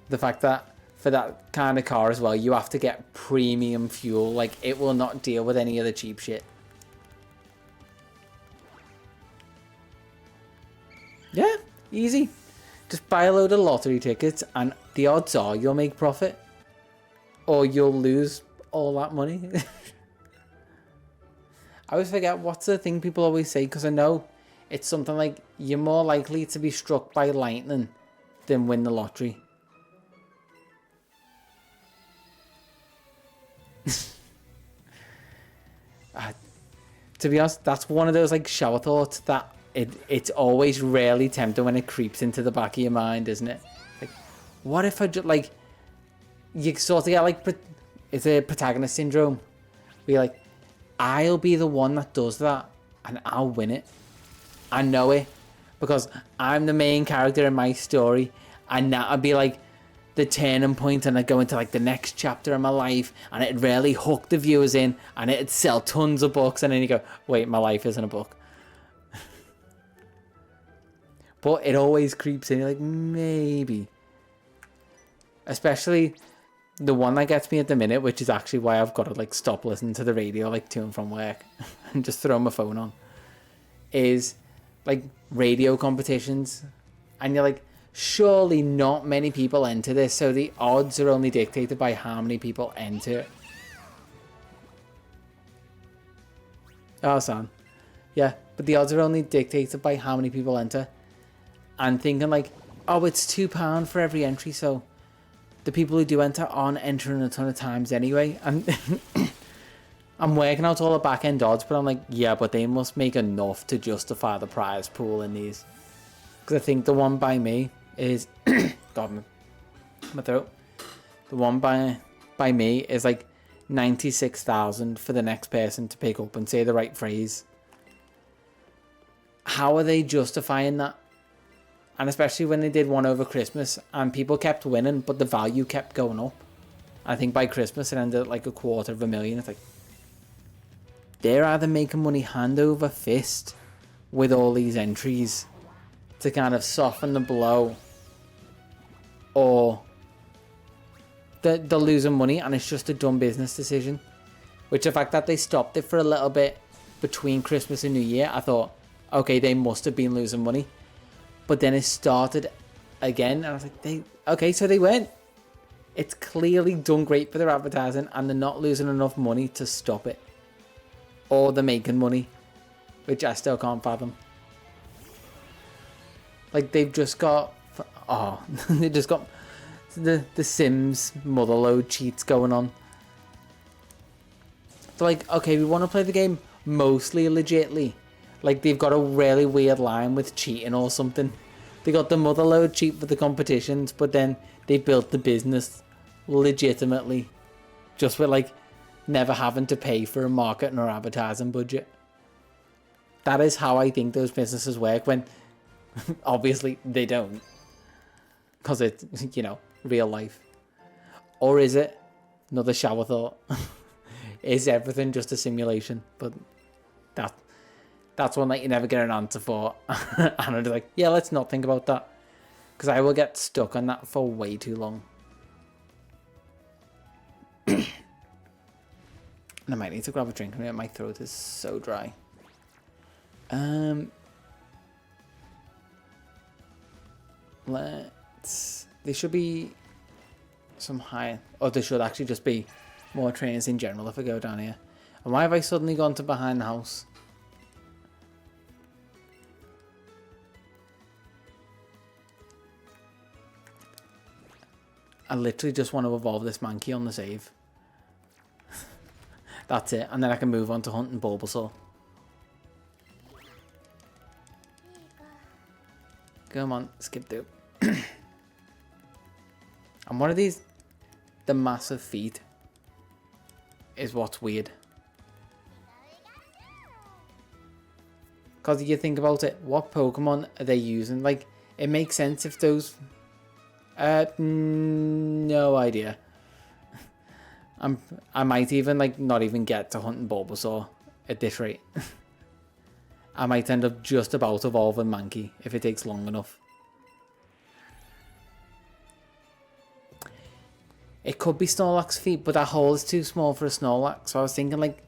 Speaker 1: The fact that for that kind of car as well, you have to get premium fuel. Like, it will not deal with any of the cheap shit. Yeah, easy. Just buy a load of lottery tickets and the odds are you'll make profit. Or you'll lose all that money. I always forget what's the thing people always say, because I know it's something like you're more likely to be struck by lightning than win the lottery. To be honest, that's one of those like shower thoughts that it's always really tempting when it creeps into the back of your mind, isn't it? Like, what if I just like, you sort of get like, it's a protagonist syndrome. Where you're like, I'll be the one that does that and I'll win it. I know it because I'm the main character in my story, and that'll be like the turning point, and I go into like the next chapter of my life, and it'd really hook the viewers in, and it'd sell tons of books, and then you go, wait, my life isn't a book. But it always creeps in, you're like, maybe. Especially the one that gets me at the minute, which is actually why I've got to like stop listening to the radio like to and from work and just throw my phone on, is like radio competitions. And you're like, surely not many people enter this, so the odds are only dictated by how many people enter it. Oh, son. Yeah, but the odds are only dictated by how many people enter. And thinking like, oh, it's £2 for every entry, so the people who do enter aren't entering a ton of times anyway. And I'm working out all the back end odds, but I'm like, yeah, but they must make enough to justify the prize pool in these. Because I think the one by me is God, my throat. The one by me is like 96,000 for the next person to pick up and say the right phrase. How are they justifying that? And especially when they did one over Christmas and people kept winning, but the value kept going up. I think by Christmas it ended at like $250,000. It's like, they're either making money hand over fist with all these entries to kind of soften the blow, or they're losing money and it's just a dumb business decision. Which the fact that they stopped it for a little bit between Christmas and New Year, I thought, okay, they must have been losing money. But then it started again, and I was like, okay, so they weren't. It's clearly done great for their advertising, and they're not losing enough money to stop it. Or they're making money, which I still can't fathom. Like, they've just got, they just got the Sims motherload cheats going on. They're like, okay, we want to play the game mostly legitly. Like, they've got a really weird line with cheating or something. They got the motherload cheat for the competitions, but then they built the business legitimately. Just with, like, never having to pay for a marketing or advertising budget. That is how I think those businesses work, when obviously they don't. Because it's, you know, real life. Or is it? Another shower thought. Is everything just a simulation? But that's one that you never get an answer for. And I'm just like, yeah, let's not think about that. Because I will get stuck on that for way too long. And I might need to grab a drink. My throat is so dry. There should be some higher... Or there should actually just be more trainers in general if I go down here. And why have I suddenly gone to behind the house? I literally just want to evolve this Mankey on the save. That's it. And then I can move on to hunting Bulbasaur. Come on, skip through. And one of these, the massive feet, is what's weird. Because you think about it, what Pokemon are they using? Like, it makes sense if those... no idea. I might even, like, not even get to hunting Bulbasaur at this rate. I might end up just about evolving Mankey if it takes long enough. It could be Snorlax feet, but that hole is too small for a Snorlax. So I was thinking, like,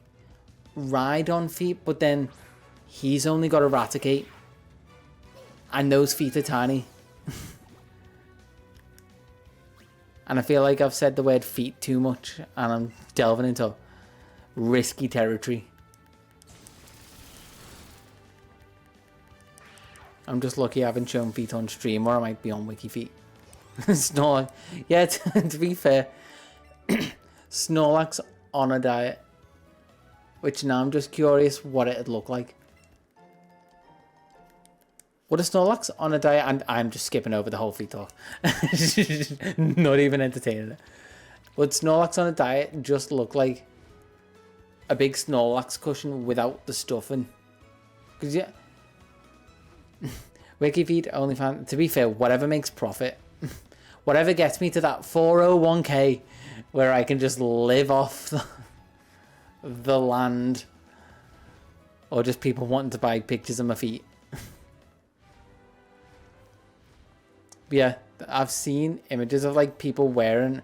Speaker 1: Rhydon feet, but then he's only got Eradicate. And those feet are tiny. And I feel like I've said the word feet too much, and I'm delving into risky territory. I'm just lucky I haven't shown feet on stream, or I might be on Wikifeet. Snorlax. Yeah, to be fair, Snorlax on a diet. Which now I'm just curious what it'd look like. Would a Snorlax on a diet, and I'm just skipping over the whole feet talk. Not even entertaining it. Would Snorlax on a diet just look like a big Snorlax cushion without the stuffing? Because yeah, Wikifeet only found, to be fair, whatever makes profit. Whatever gets me to that 401k where I can just live off the land. Or just people wanting to buy pictures of my feet. But yeah, I've seen images of like people wearing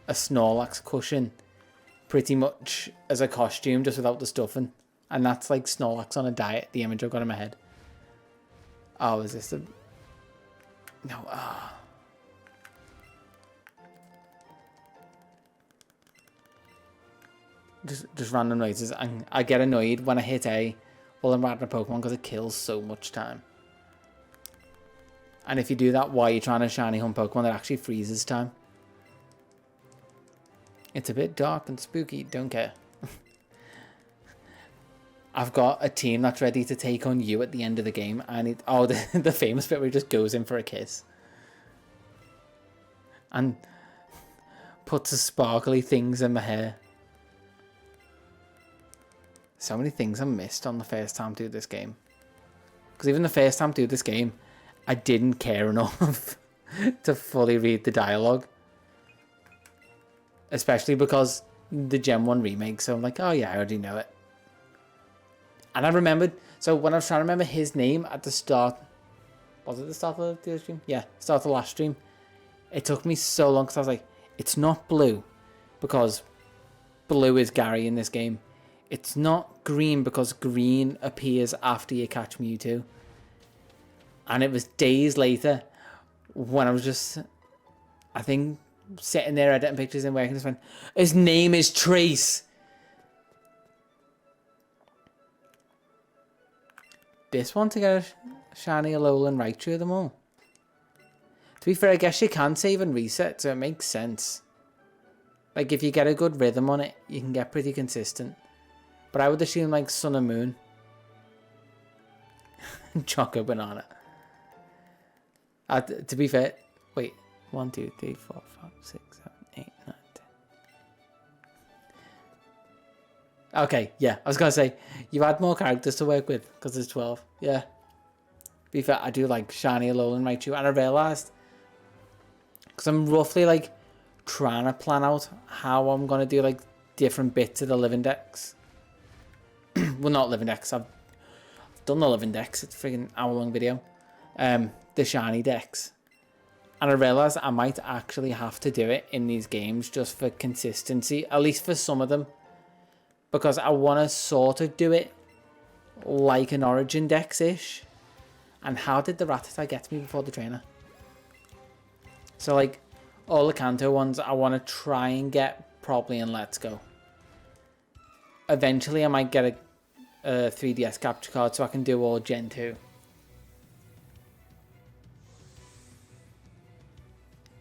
Speaker 1: a Snorlax cushion pretty much as a costume just without the stuffing. And that's like Snorlax on a diet, the image I've got in my head. Oh, is this the... No, Just random noises. And I get annoyed when I hit A while I'm riding a Pokemon because it kills so much time. And if you do that while you're trying to shiny hunt Pokemon, it actually freezes time. It's a bit dark and spooky, don't care. I've got a team that's ready to take on you at the end of the game. And the famous bit where he just goes in for a kiss. And puts the sparkly things in my hair. So many things I missed on the first time to do this game. Because even the first time to do this game, I didn't care enough to fully read the dialogue. Especially because the Gen 1 remake, so I'm like, oh yeah, I already know it. And I remembered, so when I was trying to remember his name at the start, was it the start of the stream? Yeah, start of the last stream. It took me so long because I was like, it's not Blue, because Blue is Gary in this game. It's not Green, because Green appears after you catch Mewtwo. And it was days later when I was just, I think, sitting there editing pictures and working. Just went, his name is Trace. This one to get a shiny Alolan right through them all. To be fair, I guess you can save and reset, so it makes sense. Like, if you get a good rhythm on it, you can get pretty consistent. But I would assume, like, Sun and Moon. Choco Banana. To be fair, wait. 1, 2, 3, 4, 5, 6, 7, 8, 9, 10. Okay, yeah. I was going to say, you've had more characters to work with, because there's 12. Yeah. To be fair, I do like shiny Alolan Raichu. And I realised, because I'm roughly, like, trying to plan out how I'm going to do, like, different bits of the living decks. Well, not living decks. I've done the living decks. It's a freaking hour-long video. The shiny decks. And I realised I might actually have to do it in these games just for consistency. At least for some of them. because I want to sort of do it like an Origin Dex-ish. And how did the Rattata get to me before the trainer? So like all the Kanto ones I want to try and get probably in Let's Go. Eventually I might get a 3DS capture card so I can do all Gen 2.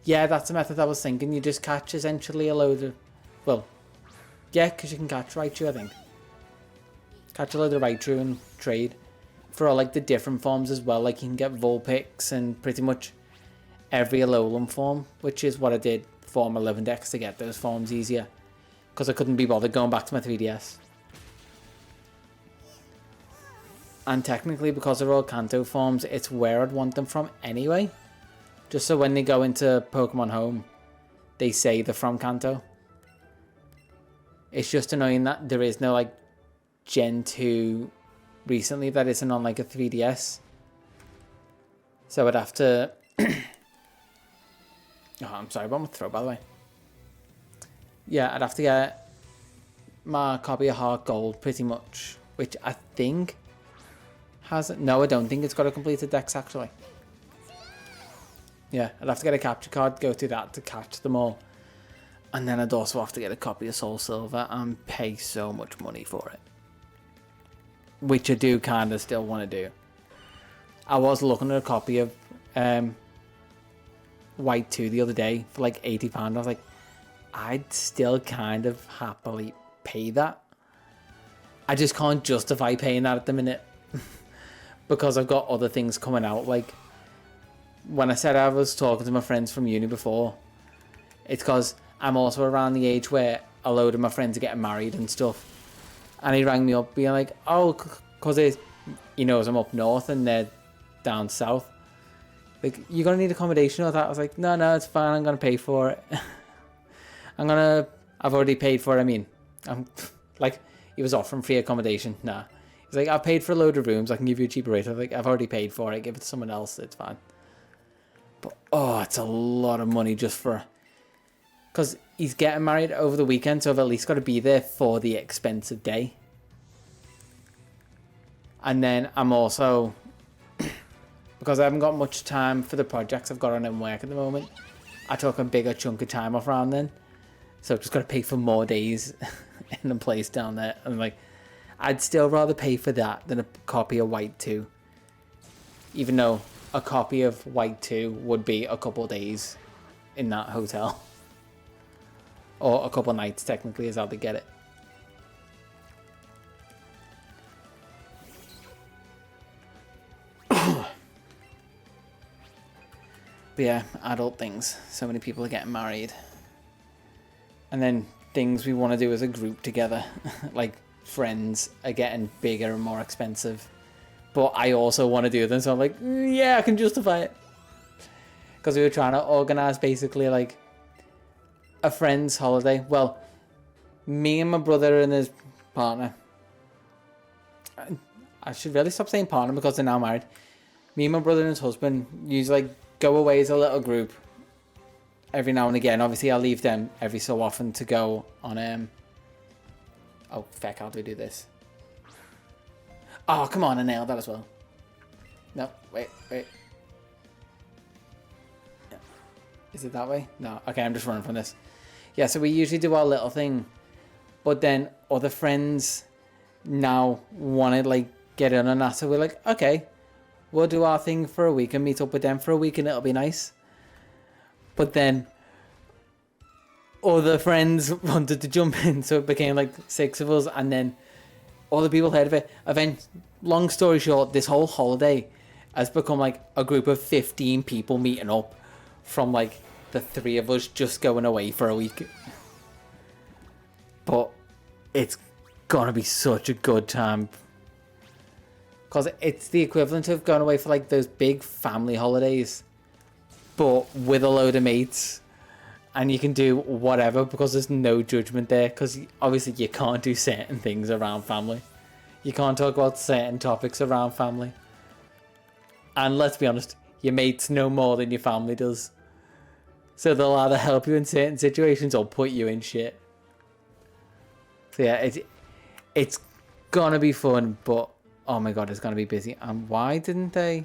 Speaker 1: Yeah, that's the method I was thinking. You just catch essentially a load of... Well, yeah, because you can catch Raichu, I think. Catch a load of Raichu and trade. For all like the different forms as well. Like you can get Vulpix and pretty much every Alolan form. Which is what I did for my 11 decks to get those forms easier. Because I couldn't be bothered going back to my 3DS. And technically, because they're all Kanto forms, it's where I'd want them from anyway. Just so when they go into Pokemon Home, they say they're from Kanto. It's just annoying that there is no like Gen 2 recently that isn't on like a 3DS. So I'd have to... Oh, I'm sorry about my throat, by the way. Yeah, I'd have to get my copy of Heart Gold pretty much, which I think has... No, I don't think it's got a completed dex actually. Yeah, I'd have to get a capture card, go through that to catch them all. And then I'd also have to get a copy of Soul Silver and pay so much money for it. Which I do kind of still want to do. I was looking at a copy of White 2 the other day for like £80. I was like, I'd still kind of happily pay that. I just can't justify paying that at the minute. Because I've got other things coming out. Like, when I said I was talking to my friends from uni before, it's because I'm also around the age where a load of my friends are getting married and stuff. And he rang me up being like, oh, because he knows I'm up north and they're down south. Like, you gonna need accommodation or that? I was like, no, it's fine, I'm gonna pay for it. I've already paid for it, I mean. I'm like, he was offering free accommodation. Nah. He's like, I've paid for a load of rooms, I can give you a cheaper rate. I was like, I've already paid for it, give it to someone else, it's fine. But, oh, it's a lot of money just for... Because he's getting married over the weekend, so I've at least got to be there for the expensive day. And then I'm also... because I haven't got much time for the projects I've got on in work at the moment, I took a bigger chunk of time off around then. So I've just got to pay for more days in the place down there. And like, I'd still rather pay for that than a copy of White 2. Even though a copy of White 2 would be a couple of days in that hotel. Or a couple of nights, technically, is how they get it. But yeah, adult things. So many people are getting married. And then things we want to do as a group together. Like, friends are getting bigger and more expensive. But I also want to do them, so I'm like, yeah, I can justify it. Because we were trying to organise basically like a friend's holiday. Well, me and my brother and his partner. I should really stop saying partner because they're now married. Me and my brother and his husband usually like go away as a little group every now and again. Obviously, I'll leave them every so often to go on oh, feck, how do we do this? Oh, come on, I nailed that as well. No, wait. Yeah. Is it that way? No, okay, I'm just running from this. Yeah, so we usually do our little thing. But then other friends now want to, like, get in on that. So we're like, okay, we'll do our thing for a week and meet up with them for a week and it'll be nice. But then other friends wanted to jump in, so it became like 6 of us, and then other people heard of it. Long story short, this whole holiday has become like a group of 15 people meeting up from like the 3 of us just going away for a week. But it's gonna be such a good time. Because it's the equivalent of going away for like those big family holidays, but with a load of mates. And you can do whatever because there's no judgment there. Because obviously you can't do certain things around family. You can't talk about certain topics around family. And let's be honest, your mates know more than your family does. So they'll either help you in certain situations or put you in shit. So yeah, It's gonna be fun, but oh my god, it's gonna be busy. And why didn't they?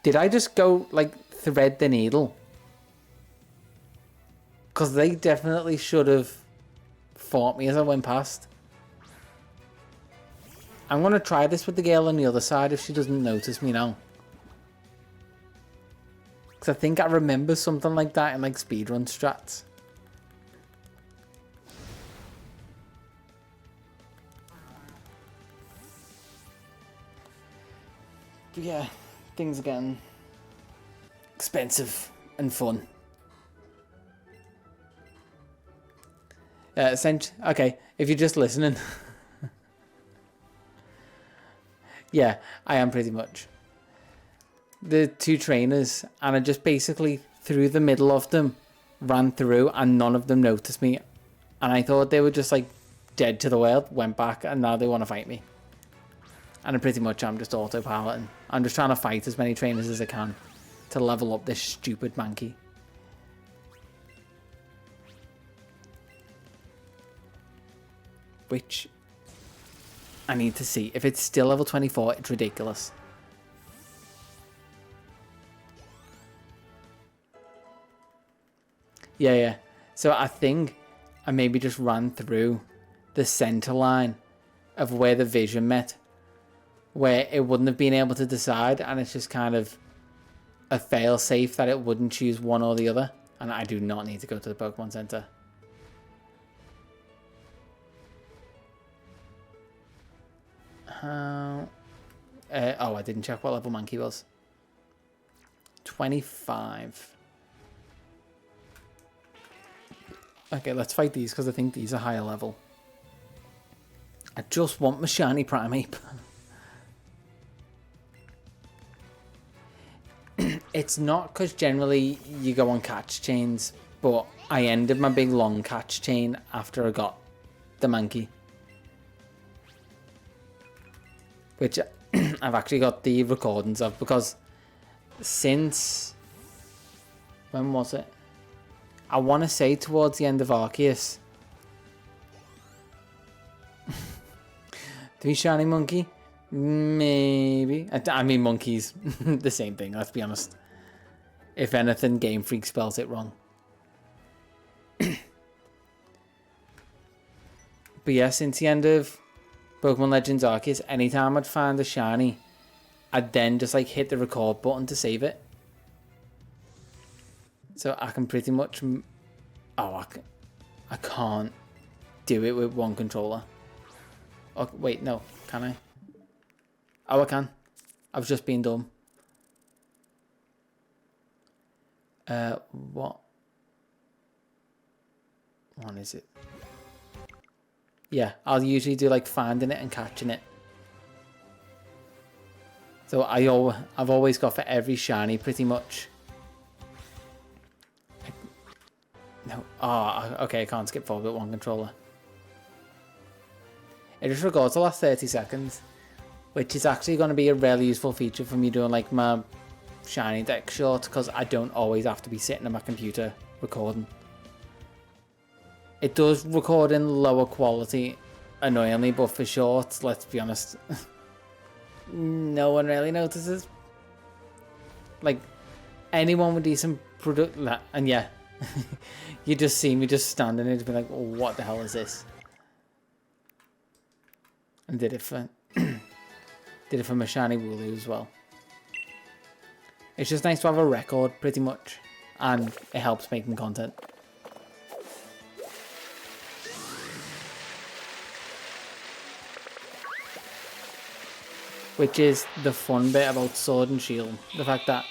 Speaker 1: Did I just go like thread the needle? Because they definitely should have fought me as I went past. I'm gonna try this with the girl on the other side if she doesn't notice me now. Because I think I remember something like that in like speedrun strats. But yeah, things are getting expensive and fun. Okay, if you're just listening. Yeah, I am pretty much. The two trainers, and I just basically through the middle of them ran through and none of them noticed me. And I thought they were just like dead to the world, went back, and now they want to fight me. And pretty much I'm just autopiloting. I'm just trying to fight as many trainers as I can to level up this stupid Mankey. Which I need to see. If it's still level 24, it's ridiculous. Yeah. So I think I maybe just ran through the center line of where the vision met, where it wouldn't have been able to decide, and it's just kind of a fail-safe that it wouldn't choose one or the other. And I do not need to go to the Pokemon Center. Oh, I didn't check what level Mankey was. 25. Okay, let's fight these because I think these are higher level. I just want my shiny Primeape. It's not because generally you go on catch chains, but I ended my big long catch chain after I got the Mankey. Which I've actually got the recordings of, because since... when was it? I want to say towards the end of Arceus. Do we shiny monkey? Maybe. I mean, monkey's the same thing, let's be honest. If anything, Game Freak spells it wrong. But yeah, since the end of Pokemon Legends Arceus, anytime I'd find a shiny, I'd then just like hit the record button to save it. So I can pretty much... oh, I can't do it with one controller. Oh, wait, no. Can I? Oh, I can. I was just being dumb. What one is it? Yeah, I'll usually do like finding it and catching it. So I've always got for every shiny pretty much. No, okay, I can't skip forward with one controller. It just records the last 30 seconds, which is actually going to be a really useful feature for me doing like my shiny deck short, because I don't always have to be sitting at my computer recording. It does record in lower quality, annoyingly, but for shorts, let's be honest, no one really notices. Like, anyone with decent product, and yeah, you just see me just standing there to be like, oh, what the hell is this? And did it for my shiny Wooloo as well. It's just nice to have a record, pretty much, and it helps making content. Which is the fun bit about Sword and Shield. The fact that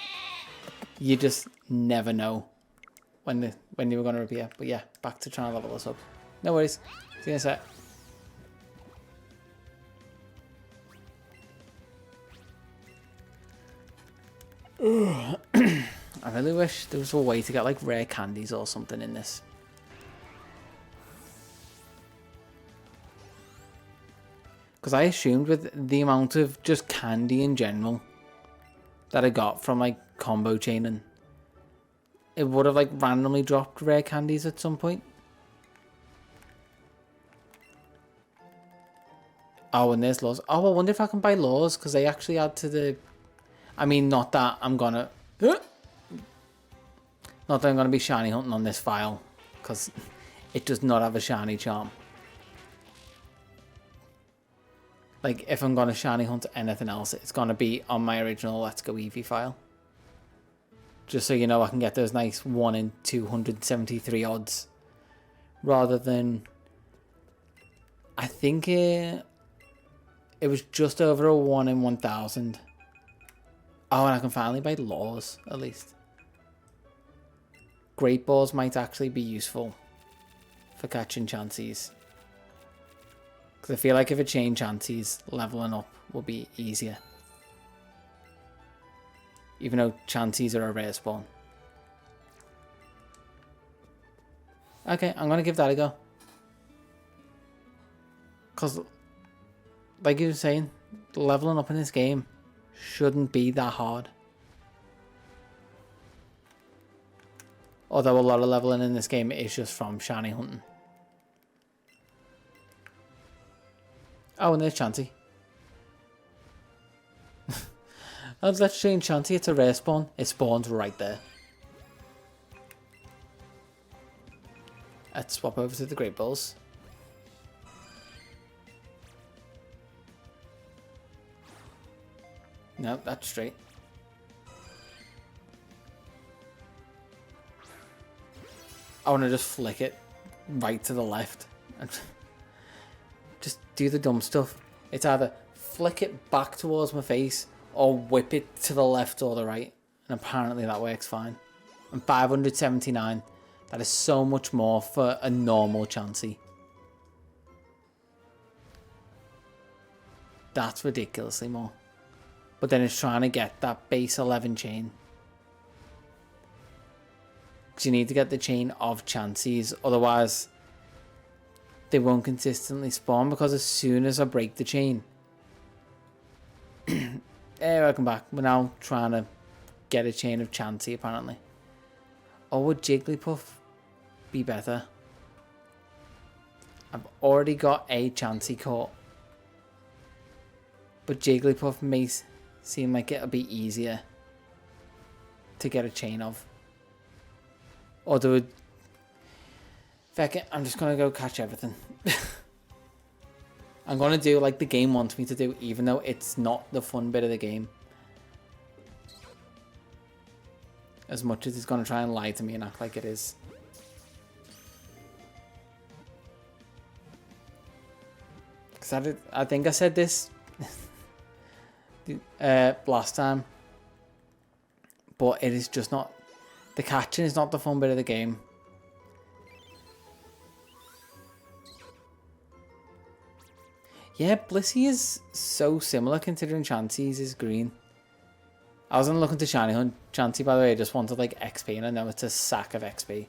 Speaker 1: you just never know when they were going to appear. But yeah, back to trying to level this up. No worries. See you in a sec. I really wish there was a way to get like rare candies or something in this. Because I assumed with the amount of just candy in general that I got from like combo chaining, it would have like randomly dropped rare candies at some point. Oh, and there's laws. Oh, I wonder if I can buy laws, because they actually add to the... I mean, not that I'm gonna... Not that I'm gonna be shiny hunting on this file, because it does not have a shiny charm. Like, if I'm gonna shiny hunt anything else, it's gonna be on my original Let's Go Eevee file. Just so you know, I can get those nice 1 in 273 odds. Rather than... I think it was just over a 1 in 1,000. Oh, and I can finally buy laws, at least. Great balls might actually be useful for catching chances. Because I feel like if I chain chances, leveling up will be easier. Even though chances are a rare spawn. Okay, I'm going to give that a go. Because, like you were saying, leveling up in this game shouldn't be that hard. Although a lot of leveling in this game is just from shiny hunting. Oh, and there's Chanty. Let's change Chanty. It's a rare spawn. It spawns right there. Let's swap over to the Great Balls. No, that's straight. I want to just flick it right to the left. And just do the dumb stuff. It's either flick it back towards my face or whip it to the left or the right. And apparently that works fine. And 579. That is so much more for a normal Chansey. That's ridiculously more. But then it's trying to get that base 11 chain. Because you need to get the chain of Chanseys. Otherwise, they won't consistently spawn. Because as soon as I break the chain... Hey, welcome back. We're now trying to get a chain of Chansey, apparently. Or would Jigglypuff be better? I've already got a Chansey caught. But Jigglypuff may seem like it'll be easier to get a chain of. Or do it... Feck it, I'm just going to go catch everything. I'm going to do like the game wants me to do, even though it's not the fun bit of the game. As much as it's going to try and lie to me and act like it is. Because I think I said this last time. But it is just not... The catching is not the fun bit of the game. Yeah, Blissey is so similar considering Chansey's is green. I wasn't looking to shiny hunt Chansey, by the way. I just wanted like XP, and I know it's a sack of XP.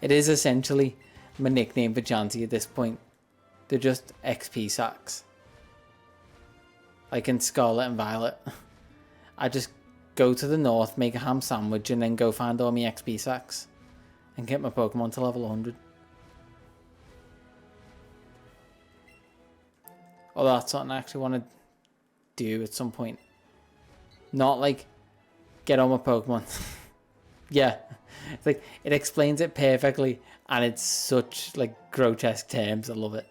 Speaker 1: It is essentially my nickname for Chansey at this point. They're just XP sacks. Like in Scarlet and Violet. I just go to the north, make a ham sandwich, and then go find all my XP sacks. And get my Pokemon to level 100. Although that's something I actually want to do at some point. Not like get on my Pokemon. Yeah. It's like it explains it perfectly and it's such like grotesque terms. I love it.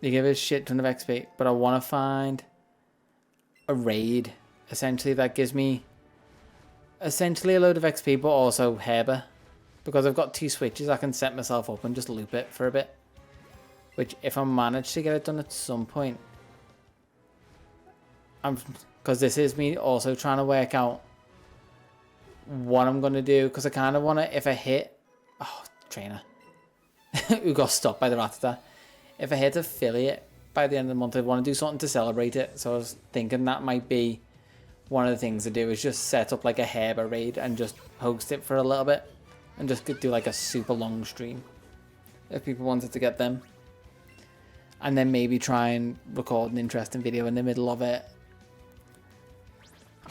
Speaker 1: They give it a shit ton of XP, but I want to find a raid essentially that gives me essentially a load of XP but also Herber. Because I've got 2 switches, I can set myself up and just loop it for a bit. Which, if I manage to get it done at some point... Because this is me also trying to work out what I'm going to do. Because I kind of want to, if I hit... Oh, trainer. Who got stopped by the Rattata. If I hit affiliate by the end of the month, I want to do something to celebrate it. So I was thinking that might be one of the things to do. Is just set up like a Herber raid and just host it for a little bit. And just do like a super long stream. If people wanted to get them. And then maybe try and record an interesting video in the middle of it.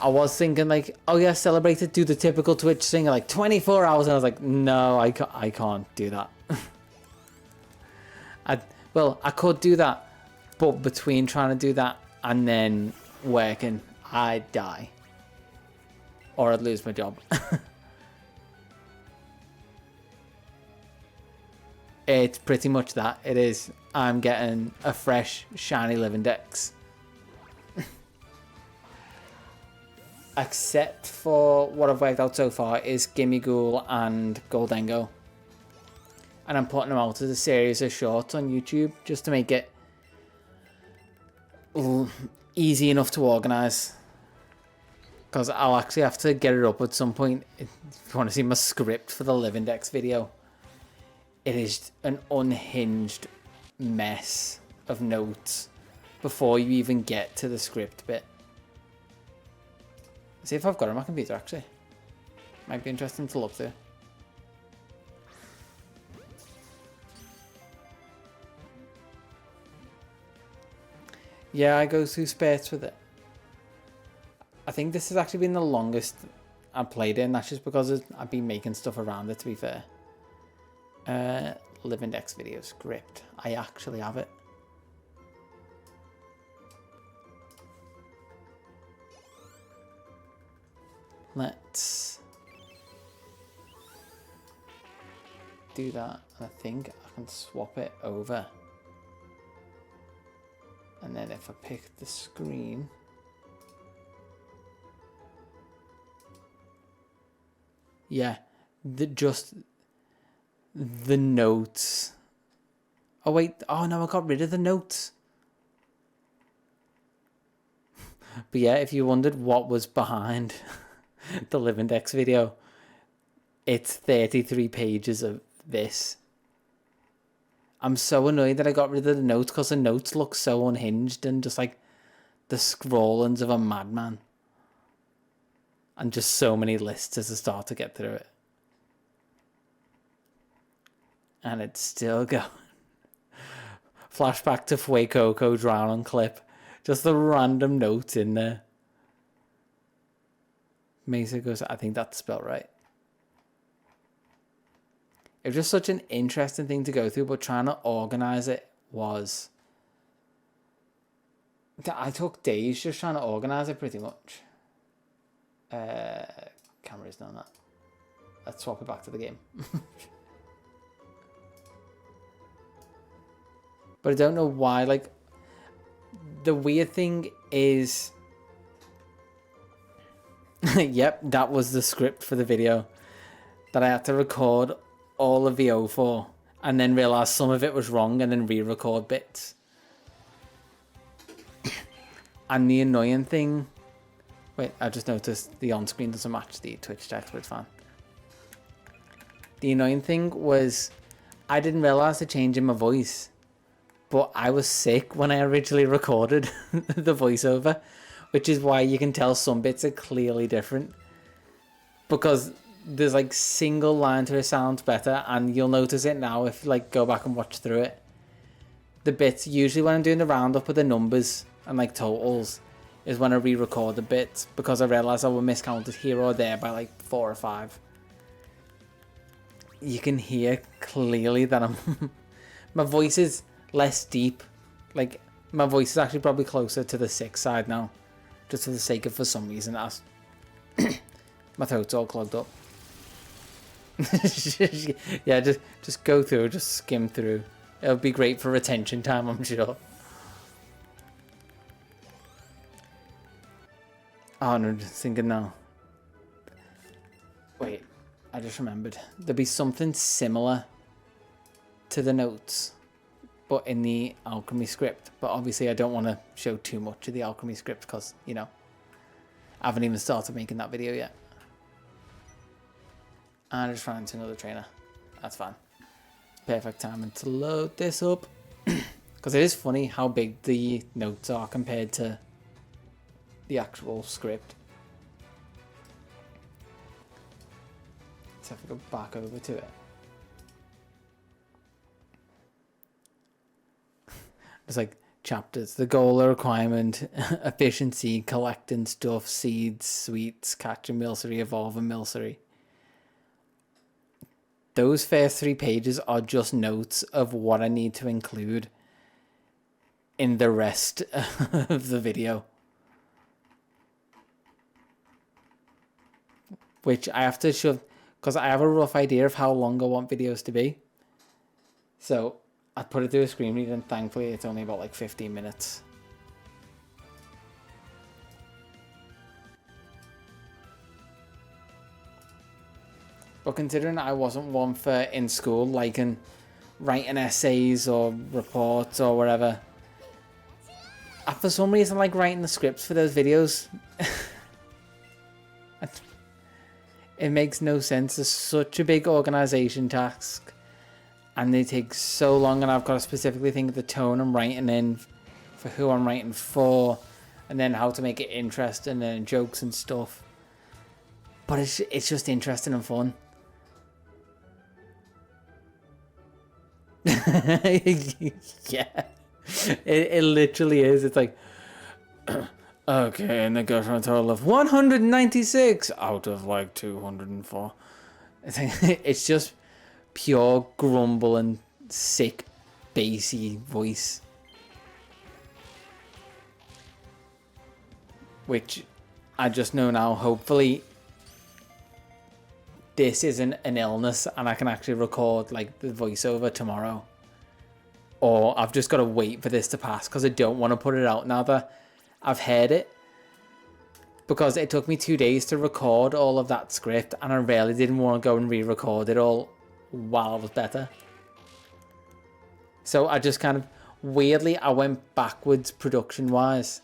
Speaker 1: I was thinking like, oh yeah, celebrate it, do the typical Twitch thing like 24 hours. And I was like, no, I can't do that. Well, I could do that, but between trying to do that and then working, I'd die. Or I'd lose my job. It's pretty much that. It is. I'm getting a fresh, shiny living dex. Except for what I've worked out so far is Gimme Ghoul and Goldengo. And I'm putting them out as a series of shorts on YouTube just to make it easy enough to organise. Because I'll actually have to get it up at some point. If you want to see my script for the Living Dex video, it is an unhinged mess of notes before you even get to the script bit. See if I've got it on my computer actually. Might be interesting to look through. Yeah, I go through spurts with it. I think this has actually been the longest I've played it, and that's just because I've been making stuff around it, to be fair. Living Dex video script. I actually have it. Let's do that. I think I can swap it over. And then if I pick the screen, yeah, just the notes. Oh wait, oh no, I got rid of the notes. But yeah, if you wondered what was behind the Living Dex video, it's 33 pages of this. I'm so annoyed that I got rid of the notes because the notes look so unhinged and just like the scrollings of a madman. And just so many lists as a start to get through it. And it's still going. Flashback to Fuecoco drowning clip. Just the random notes in there. Mesa goes, I think that's spelled right. It was just such an interesting thing to go through, but trying to organise it was... I took days just trying to organise it pretty much. Camera's done that. Let's swap it back to the game. But I don't know why, like... The weird thing is... Yep, that was the script for the video. That I had to record all of the O4 and then realise some of it was wrong and then re-record bits. And the annoying thing... Wait, I just noticed the on-screen doesn't match the Twitch text, but it's fine. The annoying thing was I didn't realise the change in my voice, but I was sick when I originally recorded the voiceover, which is why you can tell some bits are clearly different. Because there's like single lines where it sounds better, and you'll notice it now if you like go back and watch through it. The bits, usually when I'm doing the roundup with the numbers and like totals, is when I re-record the bits, because I realise I will miscounted here or there by like 4 or 5. You can hear clearly that I'm... my voice is less deep. Like, my voice is actually probably closer to the 6 side now. Just for the sake of, for some reason, that's... my throat's all clogged up. Yeah, just go through, just skim through. It'll be great for retention time, I'm sure. Oh no, just thinking now. Wait, I just remembered. There'll be something similar to the notes, but in the alchemy script. But obviously I don't want to show too much of the alchemy script because, you know, I haven't even started making that video yet. And I just ran into another trainer. That's fine. Perfect timing to load this up. Because it is funny how big the notes are compared to the actual script. Let's have to go back over to it. There's like chapters. The goal or requirement, efficiency, collecting stuff, seeds, sweets, catching milcery, evolving milcery. those first 3 pages are just notes of what I need to include in the rest of the video. Which I have to shove, because I have a rough idea of how long I want videos to be. So I put it through a screen reader, and thankfully it's only about like 15 minutes. But considering I wasn't one for in school, like in writing essays or reports or whatever, I for some reason like writing the scripts for those videos. It makes no sense. It's such a big organization task, and they take so long, and I've got to specifically think of the tone I'm writing in, for who I'm writing for, and then how to make it interesting and jokes and stuff. But it's just interesting and fun. Yeah, it literally is. It's like, okay, and they go for a total of 196 out of like 204. It's just pure grumble and sick, bassy voice, which I just know now. Hopefully, this isn't an illness, and I can actually record like the voiceover tomorrow. Or I've just got to wait for this to pass, because I don't want to put it out now that I've heard it. Because it took me 2 days to record all of that script, and I really didn't want to go and re-record it all while I was better. So I just kind of, weirdly, I went backwards production-wise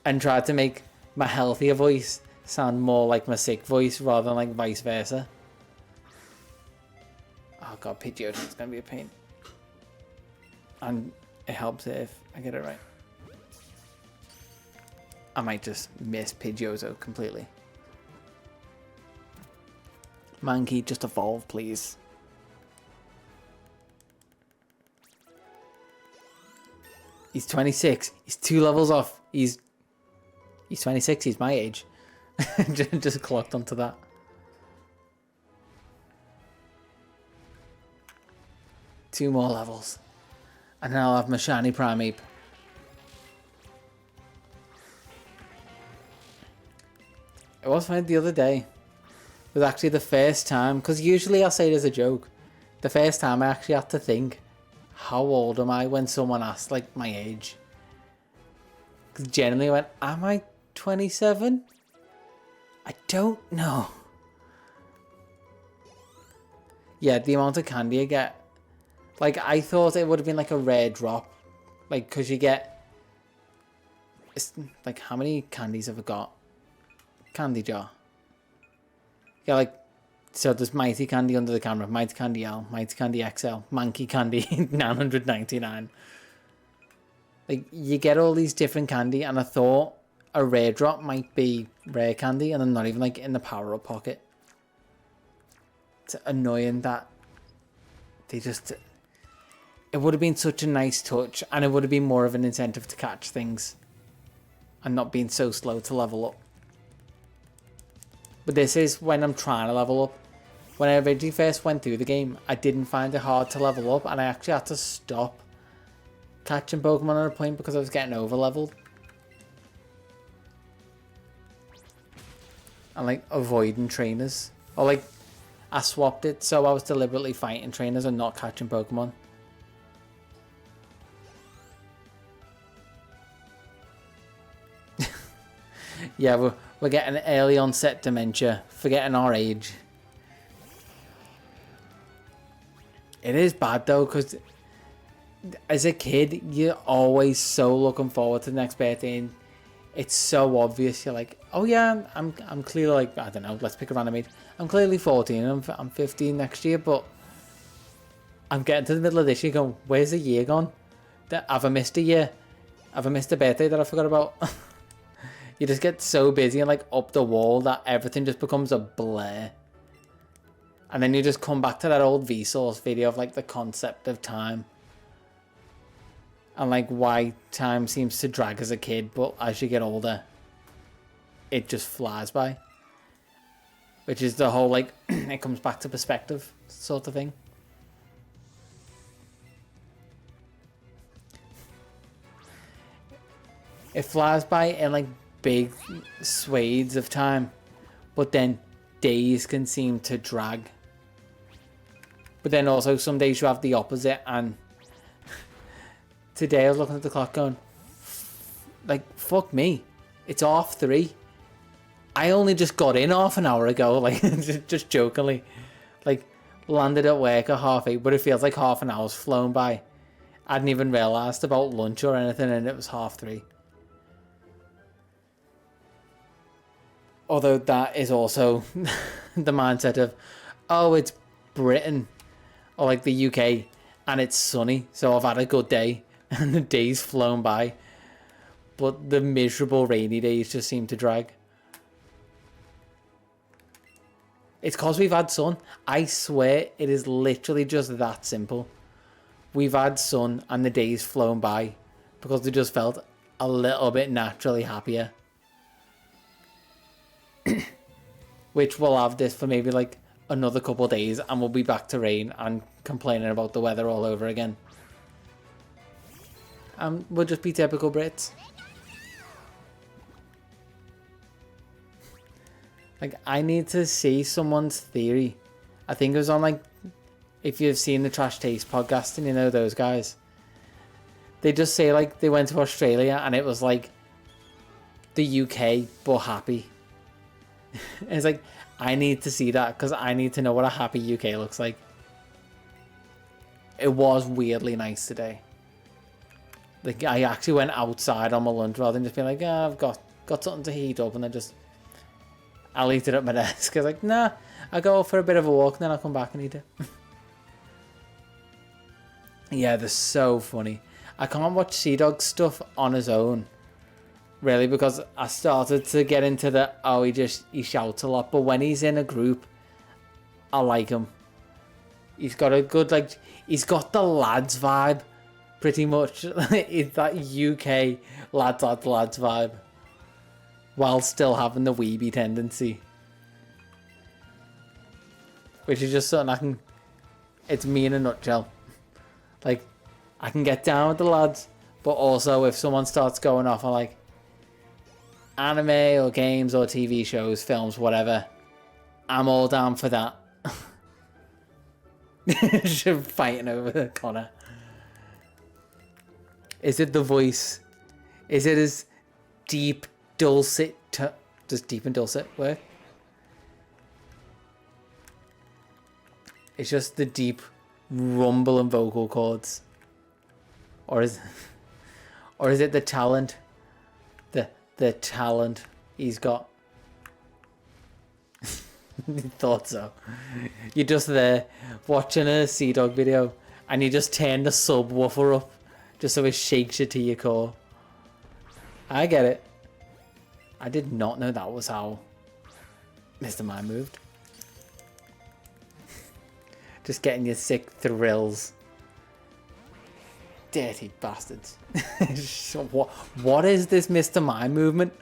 Speaker 1: and tried to make my healthier voice sound more like my sick voice rather than like vice versa. Oh god, Pidgeotto, it's going to be a pain. And it helps if I get it right. I might just miss Pidgeotto completely. Mankey, just evolve, please. He's 26. He's 2 levels off. He's 26. He's my age. Just clocked onto that. Two more levels. And then I'll have my shiny Primeape. It was funny the other day. It was actually the first time, because usually I'll say it as a joke. The first time I actually had to think, how old am I, when someone asked like my age. Because generally I went, am I 27? I don't know. Yeah, the amount of candy I get. Like, I thought it would have been like a rare drop. Like, because you get... It's like, how many candies have I got? Candy jar. Yeah, like... So there's Mighty Candy under the camera. Mighty Candy L. Mighty Candy XL. Mankey Candy 999. Like, you get all these different candy, and I thought a rare drop might be rare candy, and I'm not even like in the power-up pocket. It's annoying that they just... It would have been such a nice touch, and it would have been more of an incentive to catch things and not being so slow to level up. But this is when I'm trying to level up. When I originally first went through the game, I didn't find it hard to level up, and I actually had to stop catching Pokemon at a point because I was getting over leveled. And like avoiding trainers. Or like, I swapped it so I was deliberately fighting trainers and not catching Pokemon. Yeah, we're getting early onset dementia, forgetting our age. It is bad though, because as a kid, you're always so looking forward to the next birthday, and it's so obvious. You're like, oh yeah, I'm clearly like, I don't know, let's pick a random age. I'm clearly 14 and I'm 15 next year, but I'm getting to the middle of this year going, where's the year gone? Have I missed a year? Have I missed a birthday that I forgot about? You just get so busy and like up the wall that everything just becomes a blur. And then you just come back to that old Vsauce video of like the concept of time. And like why time seems to drag as a kid, but as you get older, it just flies by. which is the whole, like, it comes back to perspective sort of thing. It flies by in, like, big swathes of time, but then days can seem to drag. But then also some days you have the opposite, and today I was looking at the clock going, like, fuck me, it's 3:30. I only just got in half an hour ago, like, just jokingly. Like, landed at work at 8:30, but it feels like half an hour's flown by. I hadn't even realised about lunch or anything, and it was 3:30. Although that is also the mindset of, oh, it's Britain, or like the UK, and it's sunny, so I've had a good day, and the day's flown by. But the miserable rainy days just seem to drag. It's because we've had sun. I swear it is literally just that simple. We've had sun and the days flown by because they just felt a little bit naturally happier. Which we'll have this for maybe like another couple of days and we'll be back to rain and complaining about the weather all over again. We'll just be typical Brits. Like, I need to see someone's theory. I think it was on, like, if you've seen the Trash Taste podcast and you know those guys. They just say, like, they went to Australia and it was, like, the UK, but happy. And it's like, I need to see that because I need to know what a happy UK looks like. It was weirdly nice today. Like, I actually went outside on my lunch rather than just being like, oh, I've got something to heat up, and then just... I'll eat it at my desk. I was like, nah, I'll go for a bit of a walk and then I'll come back and eat it. Yeah, they're so funny. I can't watch Sea Dog stuff on his own, really, because I started to get into the, oh, he shouts a lot. But when he's in a group, I like him. He's got a good, like, he's got the lads vibe, pretty much. It's that UK lads vibe. While still having the weeby tendency. Which is just something it's me in a nutshell. Like, I can get down with the lads, but also if someone starts going off on like anime or games or TV shows, films, whatever, I'm all down for that. Just fighting over Connor. Is it the voice? Is it his deep, dulcet? Does deep and dulcet work? It's just the deep rumble and vocal cords, or is it the talent? The talent he's got. Thought so. You're just there watching a Sea Dog video, and you just turn the subwoofer up, just so it shakes you to your core. I get it. I did not know that was how Mr. Mime moved. Just getting your sick thrills. Dirty bastards. So what is this Mr. Mime movement?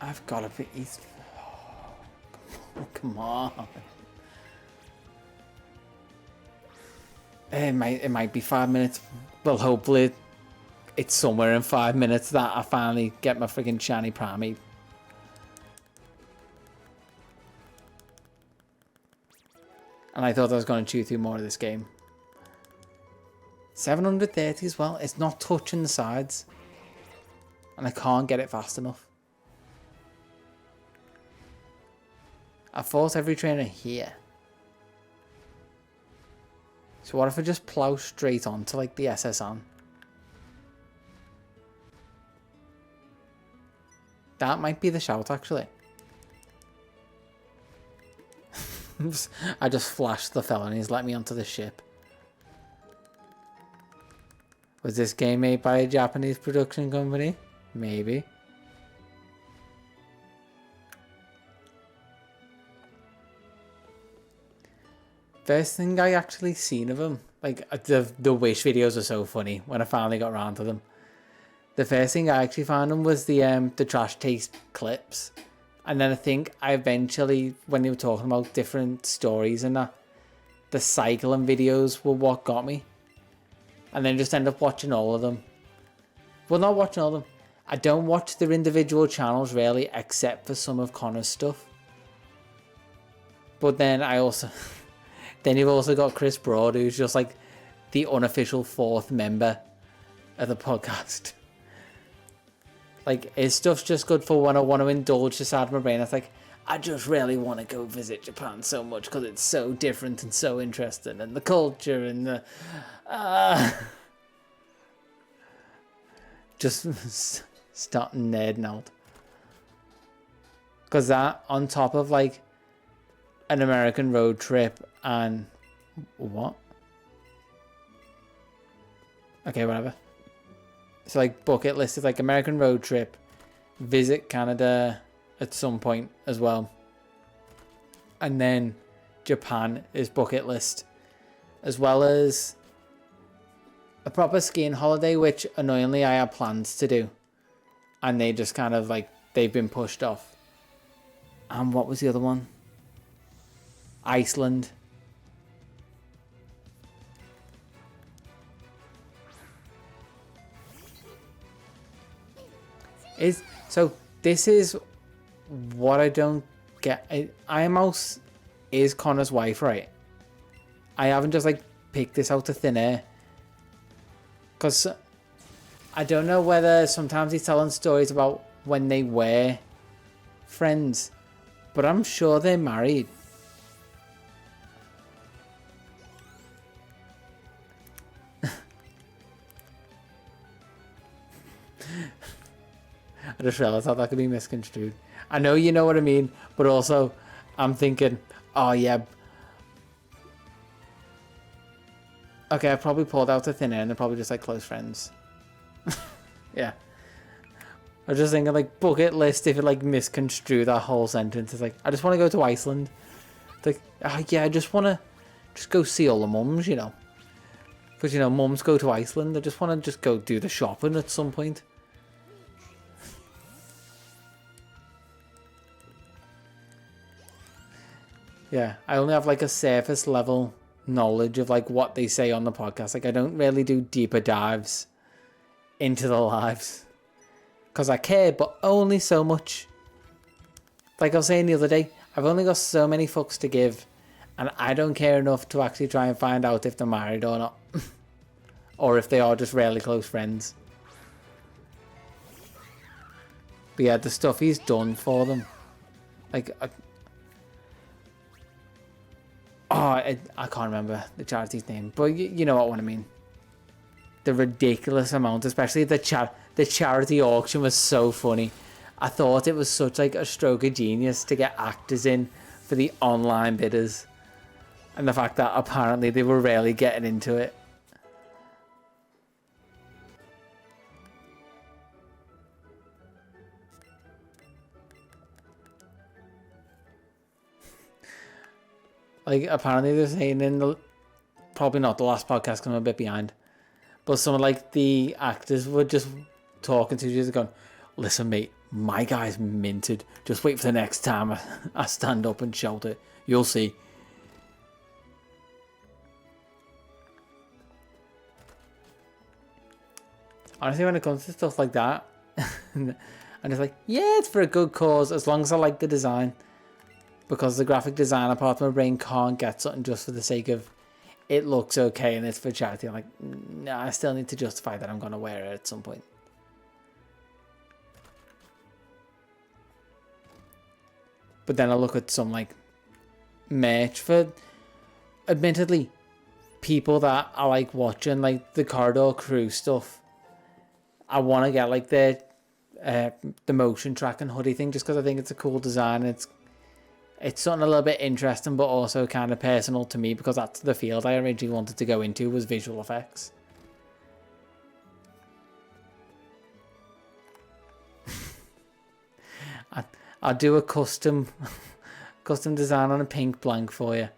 Speaker 1: I've got to be... Oh, come on. It might be 5 minutes. Well, hopefully it's somewhere in 5 minutes that I finally get my freaking shiny Primate. And I thought I was going to chew through more of this game. 730 as well. It's not touching the sides. And I can't get it fast enough. I fought every trainer here. So what if I just plow straight on to like the SSN? That might be the shout actually. I just flashed the fella and he's let me onto the ship. Was this game made by a Japanese production company? Maybe. First thing I actually seen of him Like, the Wish videos are so funny when I finally got around to them. The first thing I actually found them was the trash taste clips. And then I think I eventually, when they were talking about different stories and that, the cycling videos were what got me. And then just end up watching all of them. Well, not watching all of them. I don't watch their individual channels really, except for some of Connor's stuff. But then I also... then you've also got Chris Broad, who's just like the unofficial 4th member of the podcast. Like, his stuff's just good for when I want to indulge the side of my brain. It's like, I just really want to go visit Japan so much because it's so different and so interesting. And the culture and the... just starting nerding out. Because that, on top of, like, an American road trip and... What? Okay, whatever. So, like, bucket list is like American road trip, visit Canada at some point as well, and then Japan is bucket list, as well as a proper skiing holiday, which annoyingly I have plans to do, and they just kind of like, they've been pushed off. And what was the other one? Iceland. So this is what I don't get. IMOS is Connor's wife, right? I haven't just like picked this out of thin air, because I don't know whether sometimes he's telling stories about when they were friends, but I'm sure they're married. I just realised how that could be misconstrued. I know you know what I mean, but also I'm thinking, oh yeah. Okay, I probably pulled out a thin air and they're probably just like close friends. Yeah. I was just thinking like bucket list, if it like misconstrue that whole sentence. It's like, I just want to go to Iceland. It's like, oh yeah, I just want to just go see all the mums, you know. Because, you know, mums go to Iceland. I just want to just go do the shopping at some point. Yeah, I only have like a surface level knowledge of like what they say on the podcast. Like, I don't really do deeper dives into the lives, because I care, but only so much. Like I was saying the other day, I've only got so many fucks to give, and I don't care enough to actually try and find out if they're married or not. Or if they are just really close friends. But yeah, the stuff he's done for them, like... I can't remember the charity's name, but you know what I mean. The ridiculous amount, especially the charity auction was so funny. I thought it was such like a stroke of genius to get actors in for the online bidders, and the fact that apparently they were really getting into it. Like, apparently they're saying in the... Probably not the last podcast, because I'm a bit behind. But some of, like, the actors were just talking to each other going, listen, mate, my guy's minted. Just wait for the next time I stand up and shout it. You'll see. Honestly, when it comes to stuff like that, I'm just like, yeah, it's for a good cause, as long as I like the design. Because the graphic designer part of my brain can't get something just for the sake of it looks okay and it's for charity. I'm like, nah, I still need to justify that I'm going to wear it at some point. But then I look at some like merch for, admittedly, people that I like watching, like the Corridor Crew stuff. I want to get like the motion tracking hoodie thing, just because I think it's a cool design. It's something a little bit interesting, but also kind of personal to me, because that's the field I originally wanted to go into, was visual effects. I'll do a custom design on a pink blank for you.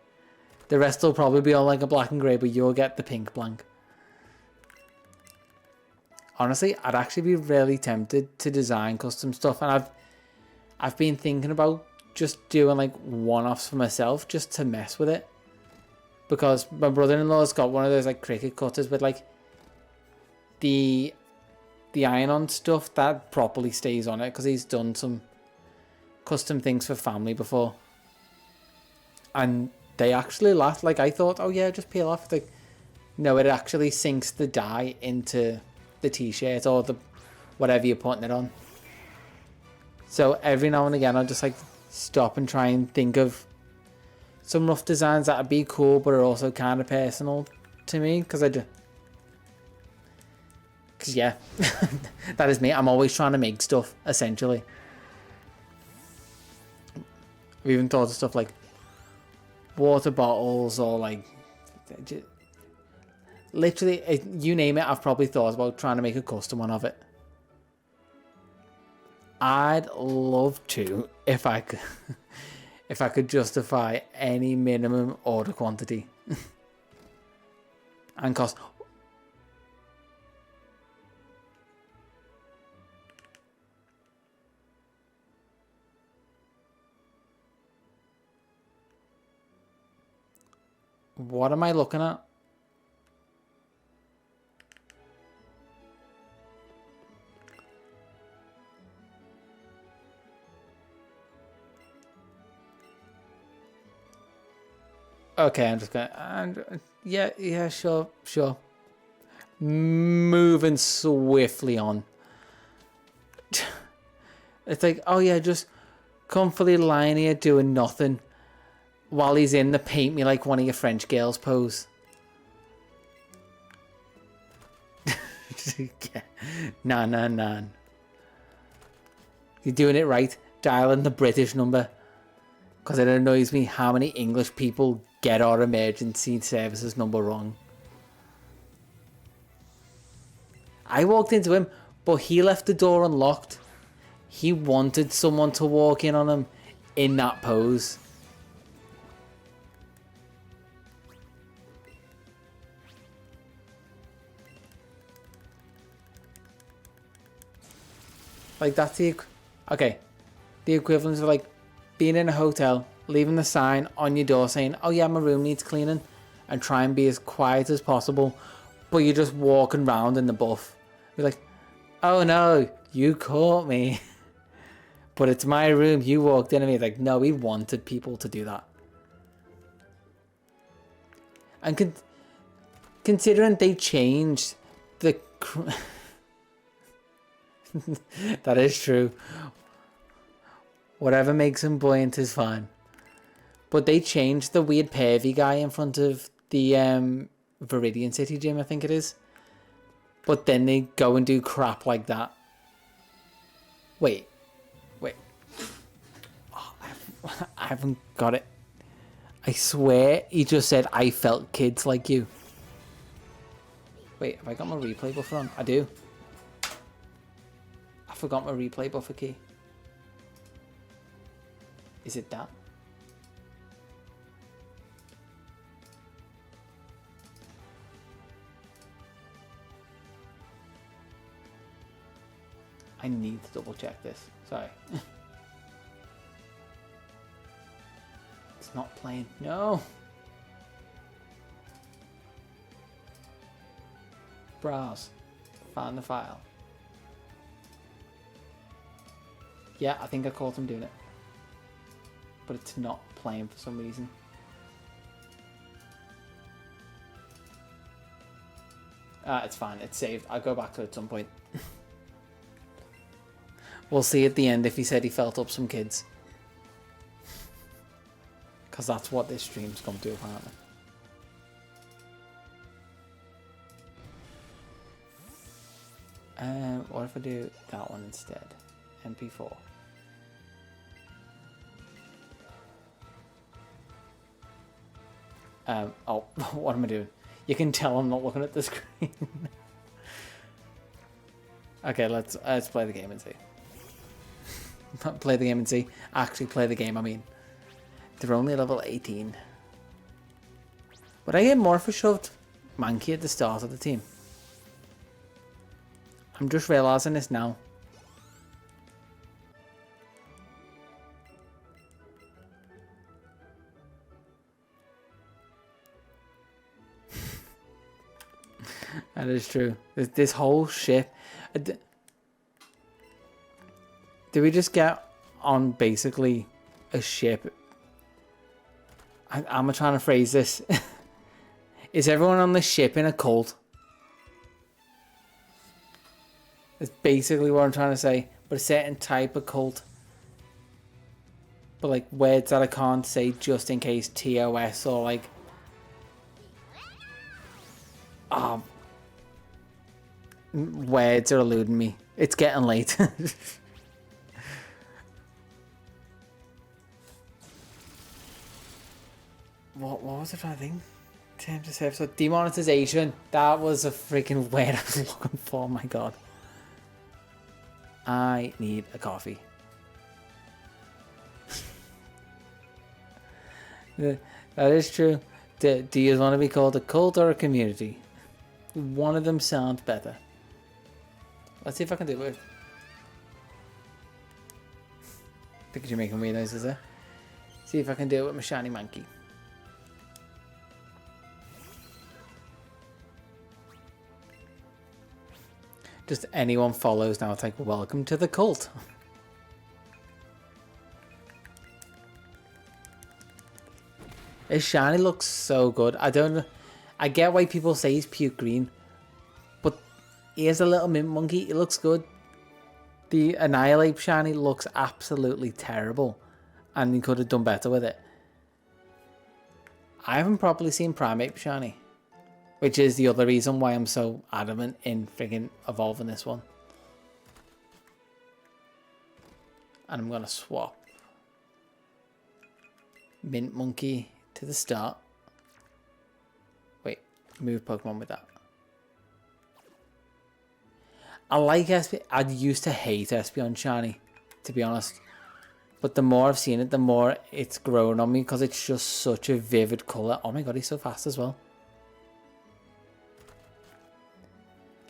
Speaker 1: The rest will probably be on like a black and grey, but you'll get the pink blank. Honestly, I'd actually be really tempted to design custom stuff, and I've been thinking about just doing like one-offs for myself just to mess with it. Because my brother-in-law's got one of those like cricket cutters with like the iron-on stuff that properly stays on it, because he's done some custom things for family before. And they actually last. Like, I thought, oh yeah, just peel off. It's like, no, it actually sinks the dye into the t-shirt or the whatever you're putting it on. So every now and again I'll just like stop and try and think of some rough designs that would be cool but are also kind of personal to me, because yeah, that is me. I'm always trying to make stuff, essentially. I've even thought of stuff like water bottles or like literally, you name it, I've probably thought about trying to make a custom one of it. I'd love to if I could, if I could justify any minimum order quantity and cost. What am I looking at? Okay, I'm just going. Yeah, sure. Moving swiftly on. It's like, oh yeah, just comfortably lying here doing nothing while he's in the paint me like one of your French girls pose. Nah. You're doing it right. Dialing the British number. Because it annoys me how many English people get our emergency services number wrong. I walked into him, but he left the door unlocked. He wanted someone to walk in on him in that pose. Like, that's the... Okay. The equivalent of, like, being in a hotel, leaving the sign on your door saying, oh yeah, my room needs cleaning, and try and be as quiet as possible, but you're just walking around in the buff. You're like, oh no, you caught me. But it's my room, you walked in on me. Like, no, we wanted people to do that. And considering they changed the... That is true. Whatever makes him buoyant is fine. But they changed the weird pervy guy in front of the Viridian City gym, I think it is. But then they go and do crap like that. Wait. Oh, I haven't got it. I swear he just said, I felt kids like you. Wait, have I got my replay buffer on? I do. I forgot my replay buffer key. Is it that? I need to double check this. Sorry. It's not playing. No. Browse. Find the file. Yeah, I think I caught him doing it. But it's not playing for some reason. It's fine. It's saved. I'll go back to it at some point. We'll see at the end if he said he felt up some kids. Because that's what this stream's come to, apparently. What if I do that one instead? MP4. Oh, what am I doing? You can tell I'm not looking at the screen. Okay, let's play the game and see. Not play the game and see. Actually play the game, I mean. They're only level 18. Would I get more if I shoved Mankey at the start of the team? I'm just realising this now. That is true. This whole ship. Do we just get on basically a ship? I'm trying to phrase this. Is everyone on the ship in a cult? That's basically what I'm trying to say. But a certain type of cult. But like words that I can't say just in case TOS or like... words are eluding me. It's getting late. What was I trying to think? Terms of service. So demonetization. That was a freaking word I was looking for. My God. I need a coffee. That is true. Do you want to be called a cult or a community? One of them sounds better. Let's see if I can do it. Pikachu making weird noises there. See if I can do it with my shiny Mankey. Just anyone follows now. It's like, welcome to the cult. His shiny looks so good. I get why people say he's puke green. But he is a little mint monkey. He looks good. The Annihilate shiny looks absolutely terrible. And he could have done better with it. I haven't properly seen Primate shiny. Which is the other reason why I'm so adamant in freaking evolving this one. And I'm going to swap Mint Monkey to the start. Wait, move Pokemon with that. I like SP. I used to hate Espeon shiny, to be honest. But the more I've seen it, the more it's grown on me because it's just such a vivid colour. Oh my God, he's so fast as well.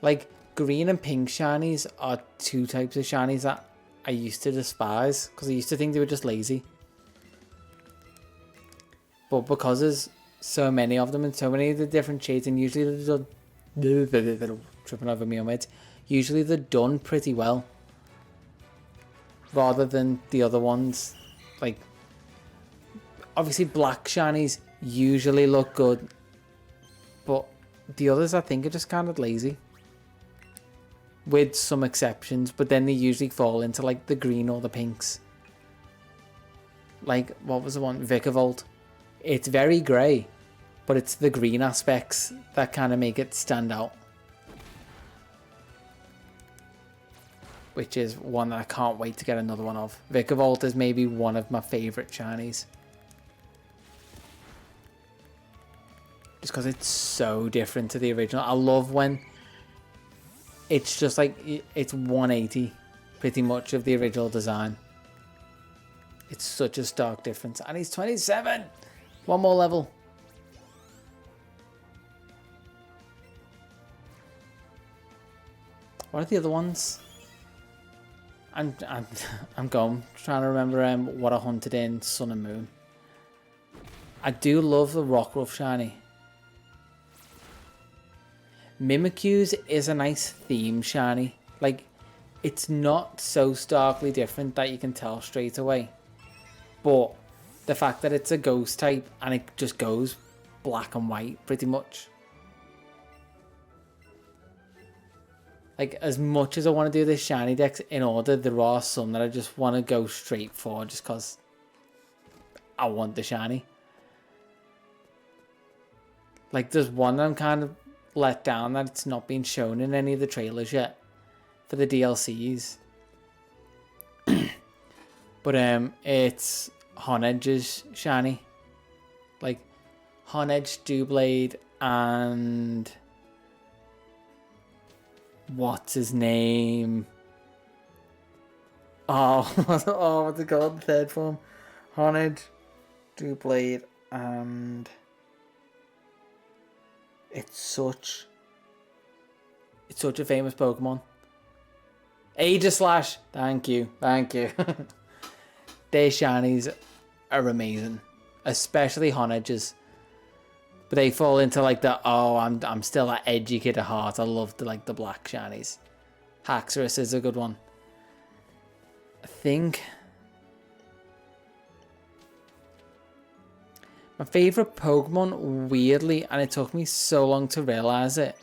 Speaker 1: Like, green and pink shinies are two types of shinies that I used to despise because I used to think they were just lazy. But because there's so many of them and so many of the different shades, and usually they're tripping over me on words, usually they're done pretty well. Rather than the other ones. Like, obviously black shinies usually look good, but the others I think are just kind of lazy. With some exceptions, but then they usually fall into like the green or the pinks. Like, what was the one? Vikavolt. It's very grey, but it's the green aspects that kind of make it stand out. Which is one that I can't wait to get another one of. Vikavolt is maybe one of my favourite shinies. Just because it's so different to the original. I love when it's just like, it's 180 pretty much of the original design. It's such a stark difference. And he's 27! One more level. What are the other ones? I'm going. Trying to remember what I hunted in Sun and Moon. I do love the Rockruff shiny. Mimikyu's is a nice theme shiny. Like, it's not so starkly different that you can tell straight away. But the fact that it's a ghost type and it just goes black and white pretty much. Like, as much as I want to do this shiny dex in order, there are some that I just want to go straight for just because I want the shiny. Like, there's one that I'm kind of let down that it's not been shown in any of the trailers yet for the DLCs. But it's Honedge's shiny. Like, Honedge, Doublade, and what's his name? Oh, oh, what's it called? The third form. Honedge, Doublade, and It's such a famous Pokemon. Aegislash. Thank you. Their shinies are amazing, especially Honedges. But they fall into like the I'm still that edgy kid at heart. I love the the black shinies. Haxorus is a good one. I think my favorite Pokemon, weirdly, and it took me so long to realize it,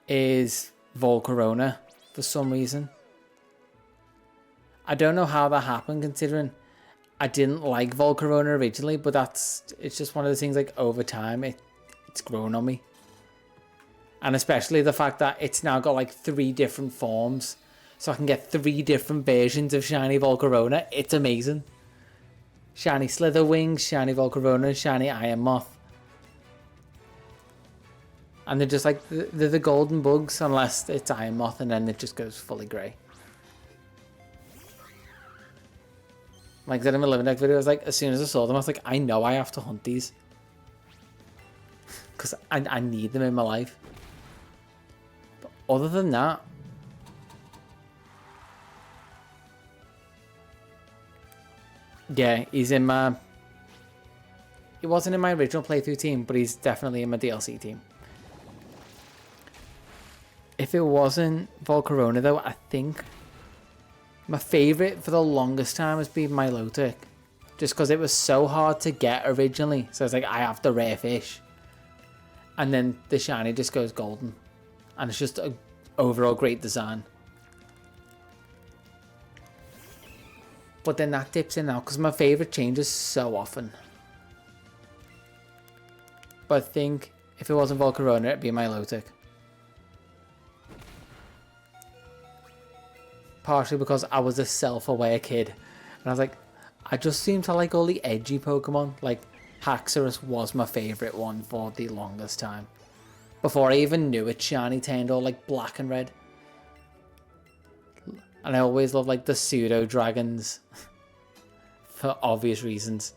Speaker 1: is Volcarona for some reason. I don't know how that happened, considering I didn't like Volcarona originally, but it's just one of the things, like, over time it's grown on me. And especially the fact that it's now got like 3 different forms, so I can get 3 different versions of shiny Volcarona. It's amazing. Shiny Slitherwing, shiny Volcarona, shiny Iron Moth. And they're just like, they're the golden bugs, unless it's Iron Moth, and then it just goes fully grey. Like I said in my Living Deck video, I was like, as soon as I saw them, I was like, I know I have to hunt these. Because I need them in my life. But other than that, yeah, he's in my... He wasn't in my original playthrough team, but he's definitely in my DLC team. If it wasn't Volcarona, though, I think my favourite for the longest time has been Milotic. Just because it was so hard to get originally. So it's like, I have the rare fish. And then the shiny just goes golden. And it's just an overall great design. But then that dips in now, because my favourite changes so often. But I think if it wasn't Volcarona, it'd be Milotic. Partially because I was a self-aware kid. And I was like, I just seem to like all the edgy Pokemon. Like, Haxorus was my favourite one for the longest time. Before I even knew it, shiny turned all like black and red. And I always loved like the pseudo dragons. For obvious reasons.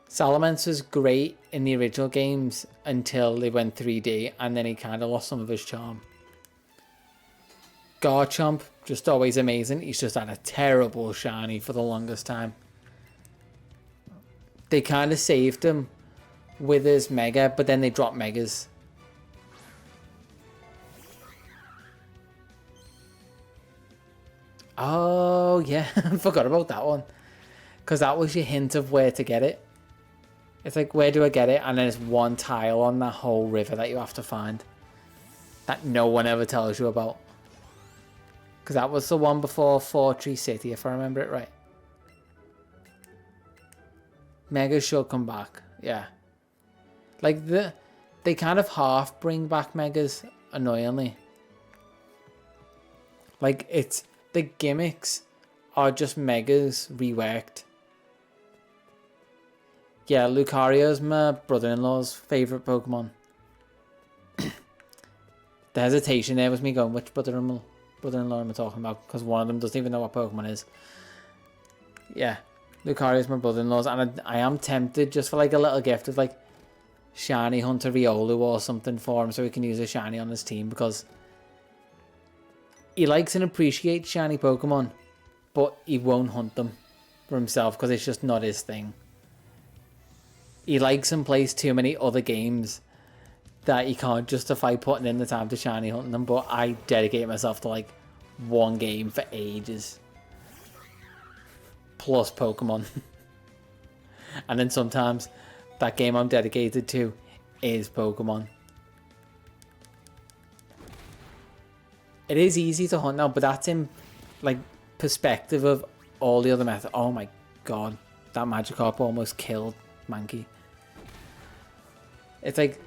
Speaker 1: Salamence was great in the original games until they went 3D. And then he kind of lost some of his charm. Garchomp, just always amazing. He's just had a terrible shiny for the longest time. They kind of saved him with his Mega, but then they dropped Megas. Oh, yeah. I forgot about that one. Because that was your hint of where to get it. It's like, where do I get it? And then there's one tile on that whole river that you have to find. That no one ever tells you about. Because that was the one before Fortree City, if I remember it right. Megas should come back, yeah. Like, they kind of half bring back Megas, annoyingly. Like, it's... The gimmicks are just Megas reworked. Yeah, Lucario's my brother-in-law's favourite Pokemon. The hesitation there was me going, which brother-in-law am I talking about? Because one of them doesn't even know what Pokemon is. Yeah, Lucario's my brother-in-law's, and I am tempted just for like a little gift of like shiny Hunter Riolu or something for him, so he can use a shiny on his team, because he likes and appreciates shiny Pokemon, but he won't hunt them for himself because it's just not his thing. He likes and plays too many other games that he can't justify putting in the time to shiny hunting them, but I dedicate myself to like one game for ages. Plus Pokemon. And then sometimes that game I'm dedicated to is Pokemon. It is easy to hunt now, but that's in like perspective of all the other methods. Oh my god, that Magikarp almost killed Mankey. It's like,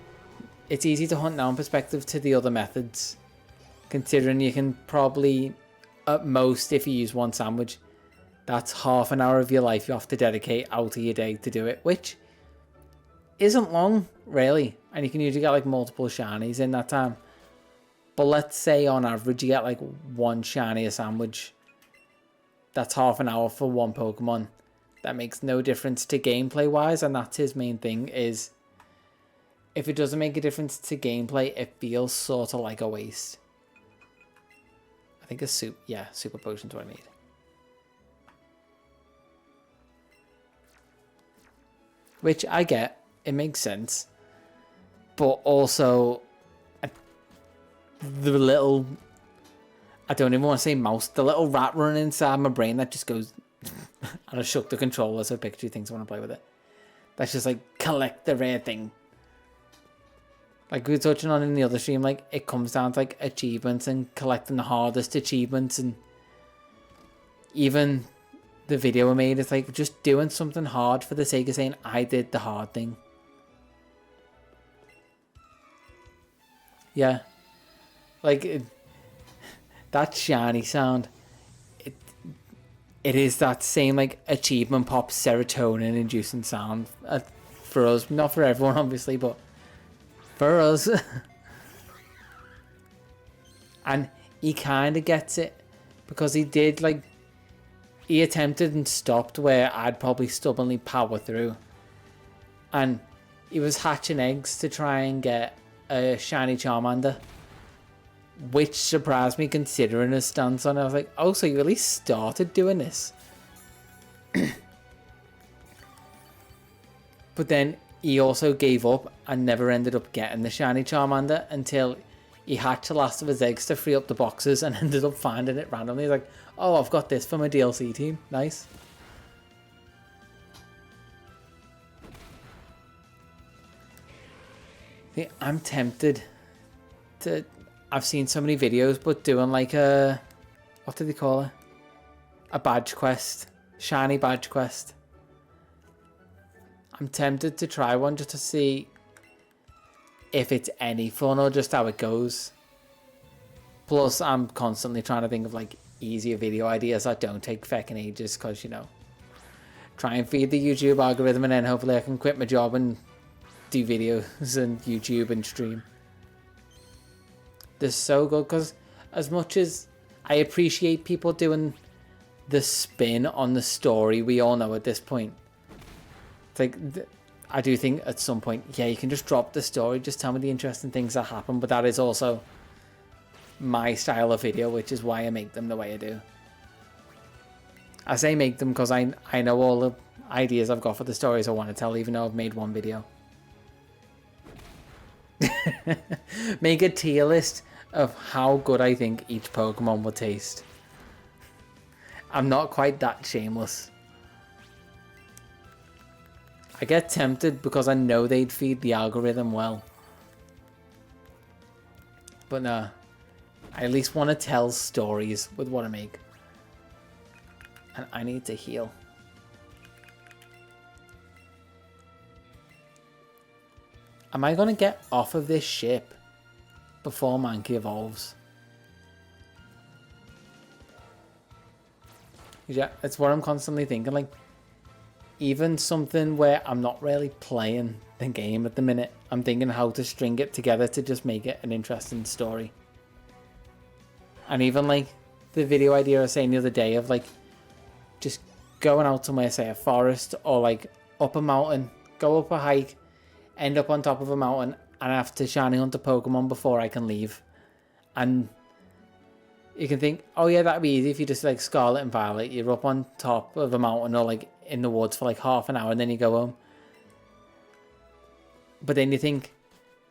Speaker 1: it's easy to hunt now in perspective to the other methods. Considering you can probably, at most, if you use one sandwich, that's half an hour of your life you have to dedicate out of your day to do it, which isn't long, really. And you can usually get like multiple shinies in that time. But let's say on average you get like one shiny a sandwich. That's half an hour for one Pokemon. That makes no difference to gameplay wise, and that's his main thing, is if it doesn't make a difference to gameplay, it feels sort of like a waste. I think a super potion's what I need. Which I get, it makes sense. But also, the little, I don't even want to say mouse, the little rat running inside my brain that just goes, and I shook the controller so Pikachu thinks I want to play with it. That's just like, collect the rare thing. Like we were touching on in the other stream, like it comes down to like achievements and collecting the hardest achievements, and even the video I made, it's like just doing something hard for the sake of saying I did the hard thing. Yeah. Like that shiny sound, it is that same like achievement pop serotonin inducing sound for us, not for everyone obviously, but for us. And he kind of gets it, because he did, like, he attempted and stopped where I'd probably stubbornly power through, and he was hatching eggs to try and get a shiny Charmander, which surprised me considering his stance on it. I was like, oh, so you at least started doing this. But then he also gave up and never ended up getting the shiny Charmander until he hatched the last of his eggs to free up the boxes and ended up finding it randomly. He's like, oh, I've got this for my DLC team. Nice. See, I'm tempted to... I've seen so many videos, but doing like a... What do they call it? A badge quest. Shiny badge quest. I'm tempted to try one just to see if it's any fun or just how it goes. Plus, I'm constantly trying to think of like easier video ideas that don't take feckin' ages, because, you know, try and feed the YouTube algorithm and then hopefully I can quit my job and do videos and YouTube and stream. They're so good, because as much as I appreciate people doing the spin on the story we all know at this point, it's like, I do think at some point, yeah, you can just drop the story, just tell me the interesting things that happen, but that is also my style of video, which is why I make them the way I do. I say make them because I know all the ideas I've got for the stories I want to tell, even though I've made one video. Make a tier list of how good I think each Pokemon will taste. I'm not quite that shameless. I get tempted because I know they'd feed the algorithm well. But no, I at least want to tell stories with what I make. And I need to heal. Am I going to get off of this ship before Mankey evolves? Yeah, it's what I'm constantly thinking. Like, even something where I'm not really playing the game at the minute, I'm thinking how to string it together to just make it an interesting story. And even like the video idea I was saying the other day of like just going out somewhere, say a forest or like up a mountain, go up a hike, end up on top of a mountain, and I have to shiny hunt a Pokemon before I can leave. And you can think, oh yeah, that'd be easy if you just like Scarlet and Violet, you're up on top of a mountain or like in the woods for like half an hour and then you go home. But then you think,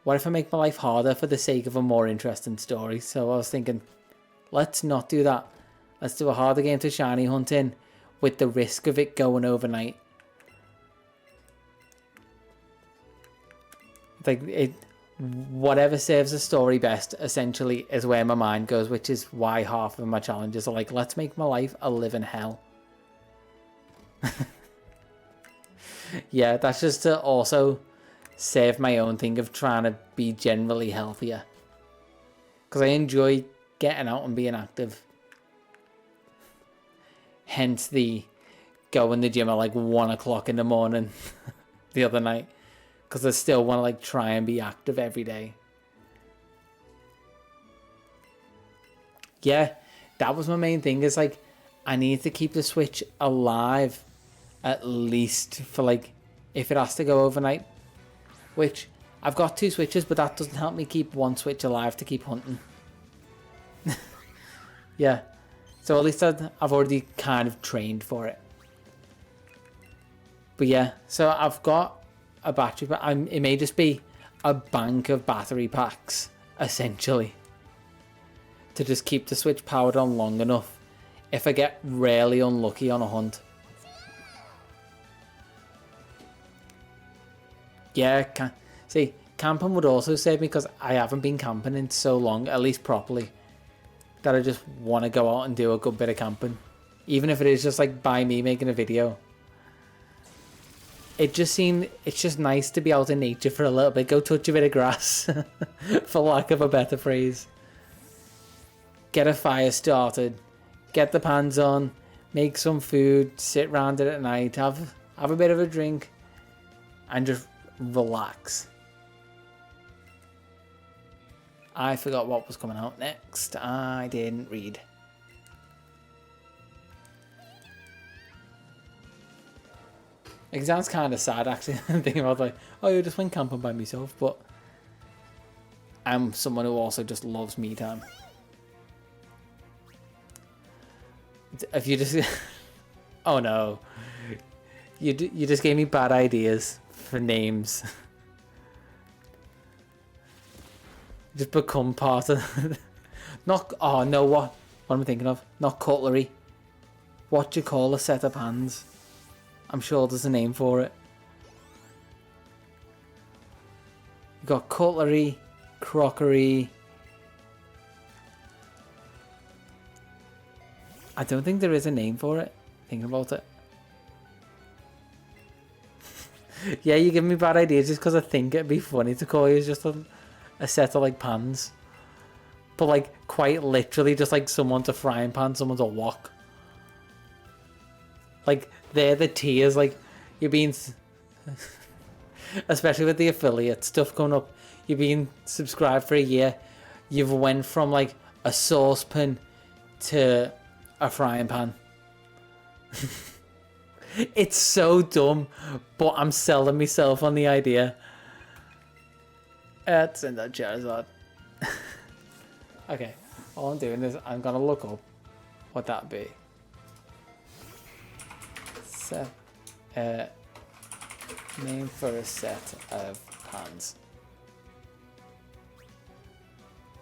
Speaker 1: what if I make my life harder for the sake of a more interesting story? So I was thinking, let's not do that. Let's do a harder game to shiny hunting with the risk of it going overnight. Like it, whatever serves the story best essentially is where my mind goes, which is why half of my challenges are like, let's make my life a living hell. Yeah, that's just to also save my own thing of trying to be generally healthier, because I enjoy getting out and being active. Hence the go in the gym at like 1 o'clock in the morning the other night, because I still want to like try and be active every day. Yeah, that was my main thing, is like I need to keep the Switch alive at least for like, if it has to go overnight, which I've got 2 switches, but that doesn't help me keep 1 switch alive to keep hunting. Yeah. So at least I've already kind of trained for it. But yeah, so I've got a battery pack. It may just be a bank of battery packs, essentially. To just keep the switch powered on long enough if I get really unlucky on a hunt. Yeah, see, camping would also save me because I haven't been camping in so long, at least properly, that I just want to go out and do a good bit of camping. Even if it is just like by me making a video. It's just nice to be out in nature for a little bit, go touch a bit of grass, for lack of a better phrase. Get a fire started, get the pans on, make some food, sit round it at night, have a bit of a drink, and just relax. I forgot what was coming out next. I didn't read. It sounds kind of sad actually, thinking about like, oh, you just went camping by myself, but I'm someone who also just loves me time. If you just, oh no, you just gave me bad ideas for names. Just become part of, not, oh no, what am I thinking of? Not cutlery. What do you call a set of hands? I'm sure there's a name for it. You got cutlery, crockery. I don't think there is a name for it. Thinking about it. Yeah, you give me bad ideas just because I think it'd be funny to call you just a set of like pans. But like quite literally just like someone's a frying pan, someone's a wok. Like they're the tiers, like you're being, especially with the affiliate stuff coming up, you've been subscribed for a year, you've went from like a saucepan to a frying pan. It's so dumb, but I'm selling myself on the idea. Let's send that Charizard. Okay, all I'm doing is I'm gonna look up what that'd be. Set, name for a set of pans.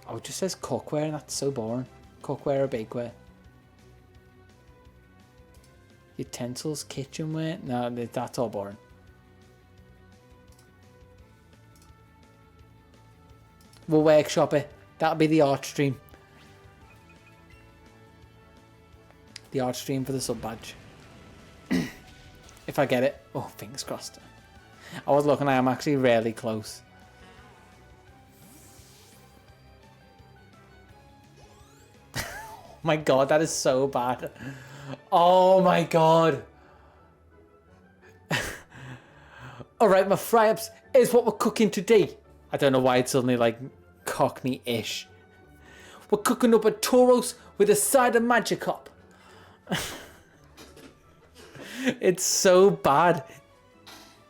Speaker 1: Oh, it just says cookware, and that's so boring. Cookware or bakeware. Utensils, kitchenware. No, that's all boring. We'll workshop it. That'll be the art stream. The art stream for the sub badge. If I get it. Oh, fingers crossed. I was looking, I am actually really close. Oh my god, that is so bad. Oh my god. Alright, my fry-ups is what we're cooking today. I don't know why it's suddenly like Cockney-ish. We're cooking up a Tauros with a side of Magikarp. It's so bad.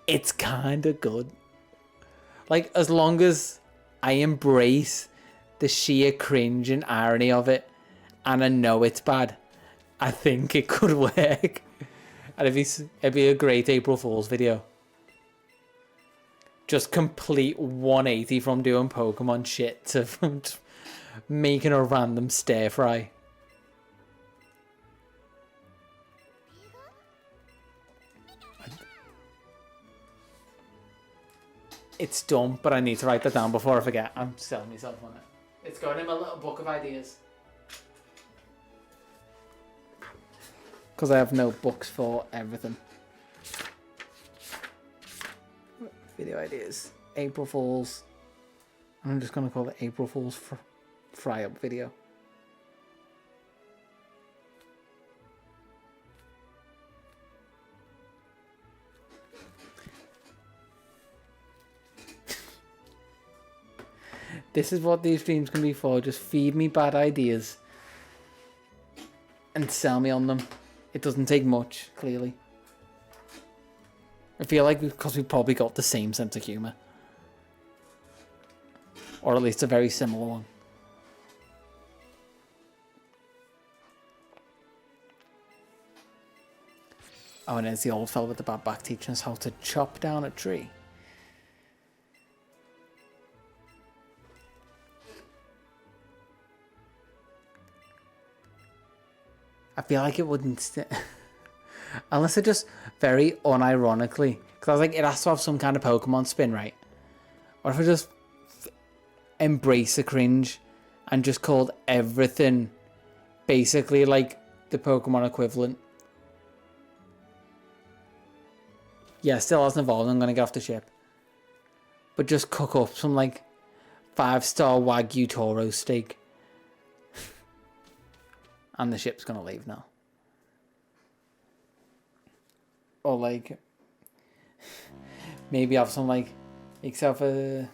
Speaker 1: It's kind of good. Like, as long as I embrace the sheer cringe and irony of it, and I know it's bad, I think it could work. And it'd be a great April Fool's video. Just complete 180 from doing Pokemon shit to making a random stir fry. It's dumb, but I need to write that down before I forget. I'm selling myself on it. It's going in my little book of ideas. Because I have notebooks for everything. Video ideas. April Fool's. I'm just going to call it April Fool's fry-up video. This is what these streams can be for. Just feed me bad ideas. And sell me on them. It doesn't take much, clearly. I feel like because we've probably got the same sense of humour. Or at least a very similar one. Oh, and there's the old fella with the bad back teaching us how to chop down a tree. I feel like it wouldn't unless it just very unironically, because I was like, it has to have some kind of Pokemon spin, right? Or if I just embrace the cringe and just called everything basically like the Pokemon equivalent. Yeah, still hasn't evolved. I'm gonna get off the ship, but just cook up some like 5-star Wagyu Toro steak. And the ship's gonna leave now. Or like, maybe have some like, except for,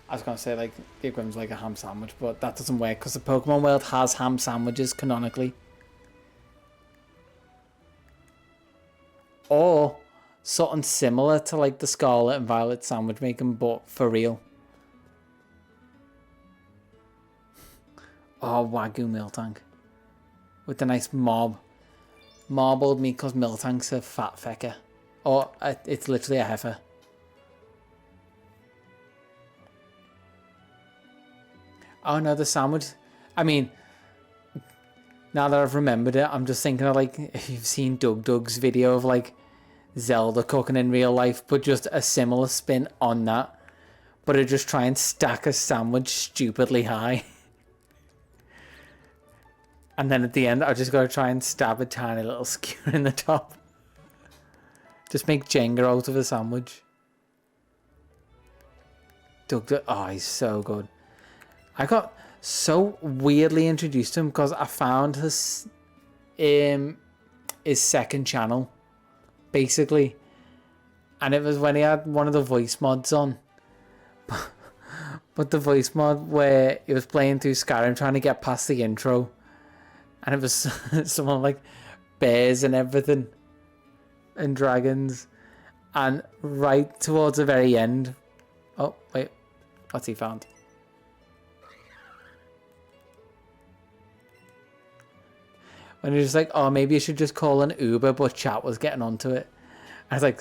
Speaker 1: I was gonna say like the equivalent's like a ham sandwich, but that doesn't work because the Pokemon world has ham sandwiches canonically. Or something similar to like the Scarlet and Violet sandwich making, but for real. Oh, Wagyu Miltank. With the nice marbled meat, because Miltank's a fat fecker. Or it's literally a heifer. Oh no, the sandwich. I mean, now that I've remembered it, I'm just thinking of like, if you've seen Doug's video of like Zelda cooking in real life, but just a similar spin on that. But I just try and stack a sandwich stupidly high. And then at the end, I just got to try and stab a tiny little skewer in the top. Just make Jenga out of a sandwich. Doug, oh, he's so good. I got so weirdly introduced to him because I found his second channel, basically. And it was when he had one of the voice mods on. But the voice mod where he was playing through Skyrim trying to get past the intro. And it was someone like bears and everything. And dragons. And right towards the very end. Oh, wait. What's he found? When he was like, oh, maybe you should just call an Uber, but chat was getting onto it. I was like,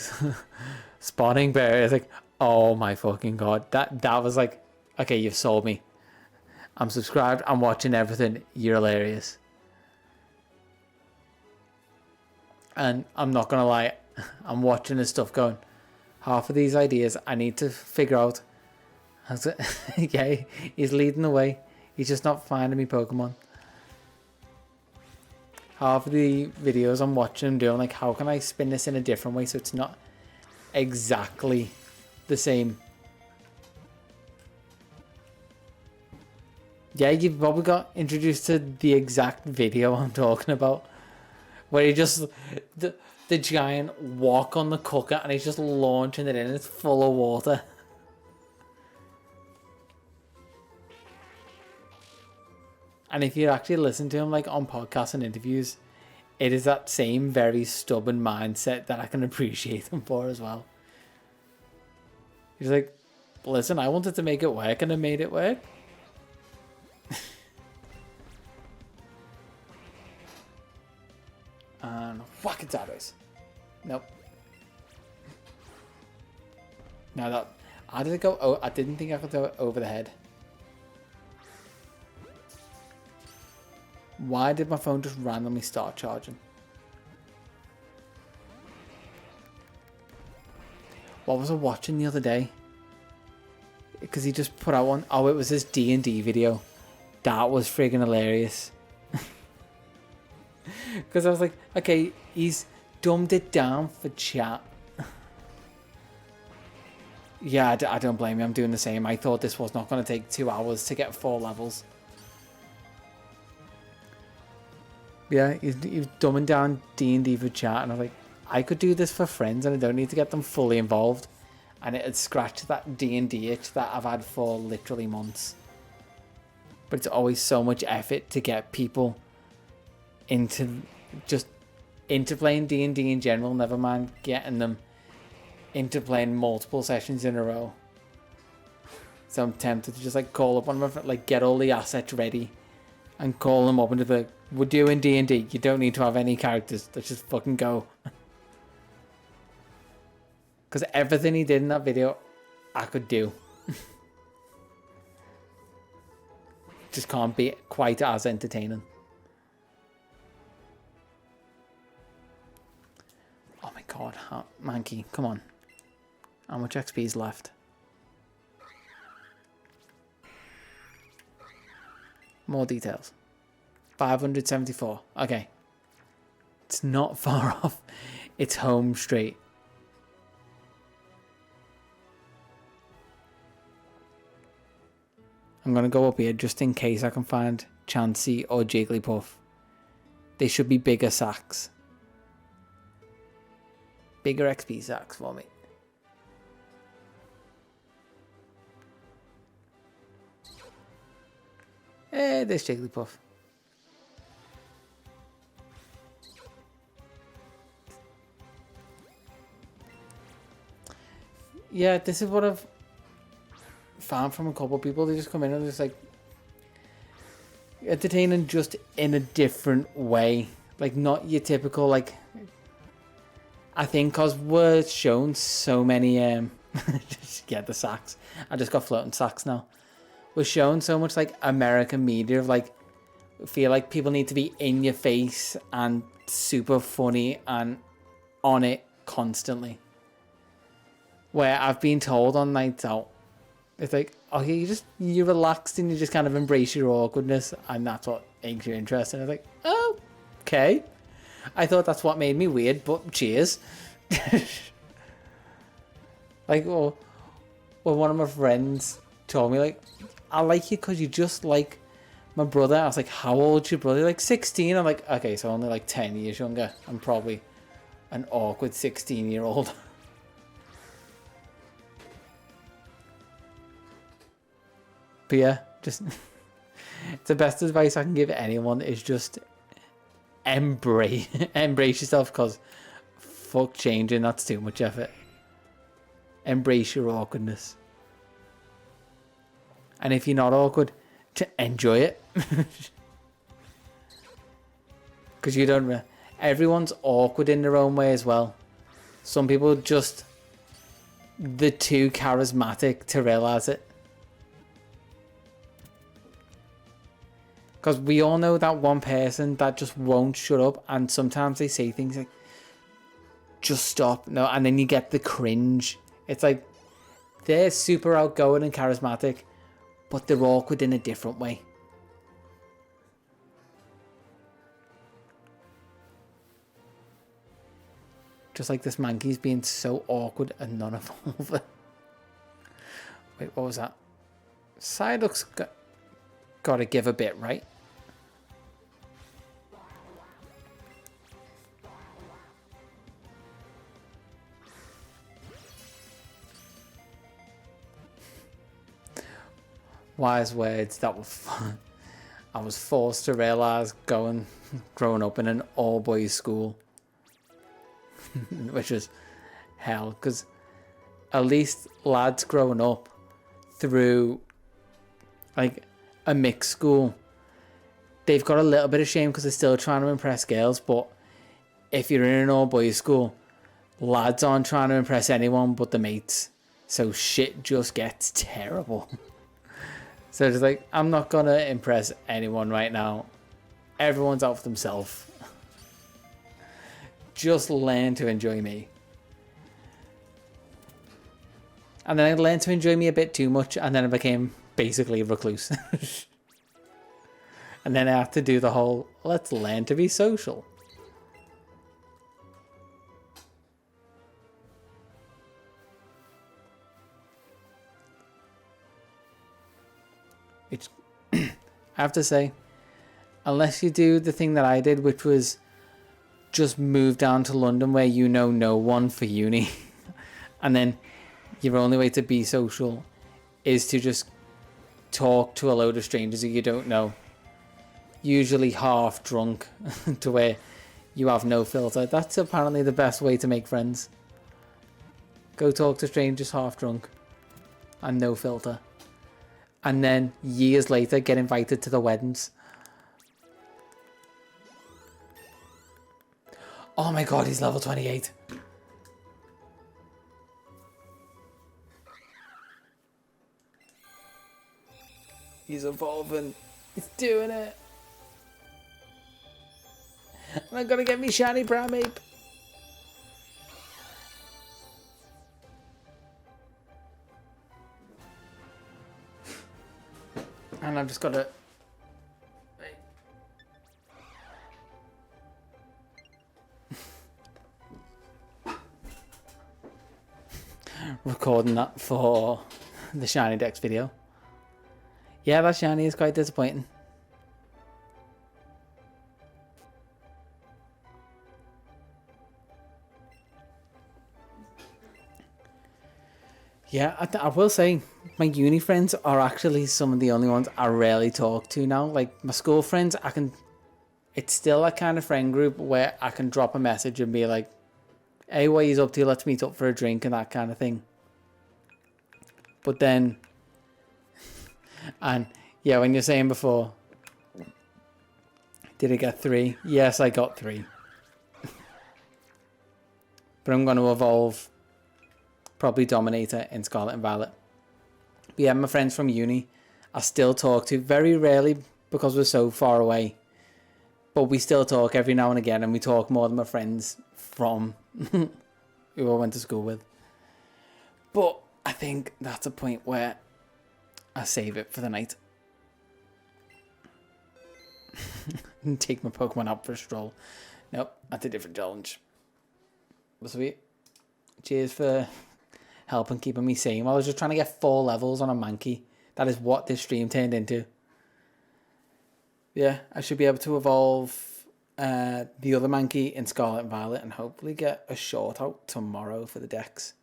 Speaker 1: spawning bear. I was like, oh my fucking god. That was like, okay, you've sold me. I'm subscribed. I'm watching everything. You're hilarious. And I'm not going to lie, I'm watching his stuff going, half of these ideas I need to figure out. Yeah, he's leading the way. He's just not finding me Pokemon. Half of the videos I'm watching him doing, like, how can I spin this in a different way so it's not exactly the same? Yeah, you've probably got introduced to the exact video I'm talking about. Where he just, the giant walk on the cooker and he's just launching it in. It's full of water. And if you actually listen to him like on podcasts and interviews, it is that same very stubborn mindset that I can appreciate him for as well. He's like, listen, I wanted to make it work and I made it work. And whack it sideways. Nope. Now that, how did it go? Oh, I didn't think I could throw it over the head. Why did my phone just randomly start charging? What was I watching the other day? Because he just put out one. Oh, it was his D&D video. That was friggin' hilarious. Because I was like, okay, he's dumbed it down for chat. Yeah, I don't blame you. I'm doing the same. I thought this was not going to take 2 hours to get 4 levels. Yeah, he's dumbing down D&D for chat. And I was like, I could do this for friends and I don't need to get them fully involved. And it had scratched that D&D itch that I've had for literally months. But it's always so much effort to get people into playing D&D in general, never mind getting them into playing multiple sessions in a row. So I'm tempted to just like call up one of my friends, like get all the assets ready and call them up and just be like, we're doing D&D. You don't need to have any characters. Let's just fucking go. Because everything he did in that video, I could do. Just can't be quite as entertaining. Oh my god, Mankey, come on. How much XP is left? More details. 574. Okay. It's not far off. It's home straight. I'm going to go up here just in case I can find Chansey or Jigglypuff. They should be bigger sacks. Bigger XP sacks for me. Hey, there's Jigglypuff. Yeah, this is what I've found from a couple of people. They just come in and just like entertaining just in a different way. Like not your typical like, I think because we're shown so many just get the sacks. I just got floating sacks now. We're shown so much like American media of like, feel like people need to be in your face and super funny and on it constantly. Where I've been told on nights out, it's like, okay, you're relaxed and you just kind of embrace your awkwardness, and that's what makes you interesting. I was like, oh, okay. I thought that's what made me weird, but cheers. Like, well, one of my friends told me, like, I like you because you just like my brother. I was like, how old's your brother? Like 16. I'm like, okay, so only like 10 years younger. I'm probably an awkward 16-year-old. But yeah, just the best advice I can give anyone is just embrace yourself, because fuck changing, that's too much effort. Embrace your awkwardness. And if you're not awkward, to enjoy it. Because you don't, everyone's awkward in their own way as well. Some people just, they're too charismatic to realise it. Because we all know that one person that just won't shut up, and sometimes they say things like, just stop. No, and then you get the cringe. It's like, they're super outgoing and charismatic, but they're awkward in a different way. Just like this Mankey's being so awkward and non-evolving. Wait, what was that? Psyduck's got to give a bit, right? Wise words that were fun. I was forced to realise growing up in an all-boys school. Which was hell, because at least lads growing up through like a mixed school, they've got a little bit of shame because they're still trying to impress girls. But if you're in an all-boys school, lads aren't trying to impress anyone but the mates, so shit just gets terrible. So it's like, I'm not gonna impress anyone right now. Everyone's out for themselves. Just learn to enjoy me. And then I learned to enjoy me a bit too much, and then I became basically a recluse. And then I had to do the whole, let's learn to be social. It's I have to say, unless you do the thing that I did, which was just move down to London where you know no one for uni, and then your only way to be social is to just talk to a load of strangers who you don't know, usually half drunk, to where you have no filter. That's apparently the best way to make friends. Go talk to strangers half drunk and no filter. and then years later get invited to the weddings. Oh my god, he's level 28. He's evolving. He's doing it. And I'm gonna get me shiny Primeape. And I've just got to... recording that for the shiny Dex video. Yeah, that shiny is quite disappointing. Yeah, I will say my uni friends are actually some of the only ones I rarely talk to now. Like my school friends, it's still a kind of friend group where I can drop a message and be like, hey, what are you up to? Let's meet up for a drink and that kind of thing. But then, and yeah, when you're saying before, did I get 3? Yes, I got 3. But I'm going to evolve probably Dominator in Scarlet and Violet. But yeah, my friends from uni, I still talk to very rarely because we're so far away. But we still talk every now and again, and we talk more than my friends from who I went to school with. But I think that's a point where I save it for the night. And take my Pokemon out for a stroll. Nope, that's a different challenge. But sweet. Cheers for helping keeping me sane. I was just trying to get 4 levels on a Mankey. That is what this stream turned into. Yeah, I should be able to evolve the other Mankey in Scarlet and Violet and hopefully get a short out tomorrow for the Dex.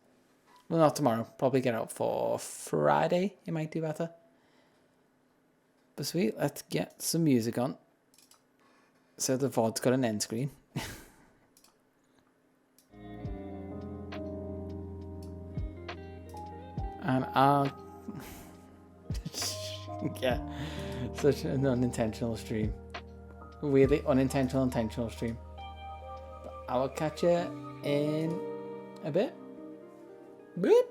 Speaker 1: Well, not tomorrow. Probably get out for Friday. You might do better. But sweet, let's get some music on. So the VOD's got an end screen. And I'll... yeah, such an unintentional stream. Weirdly unintentional, intentional stream. But I will catch you in a bit. Boop.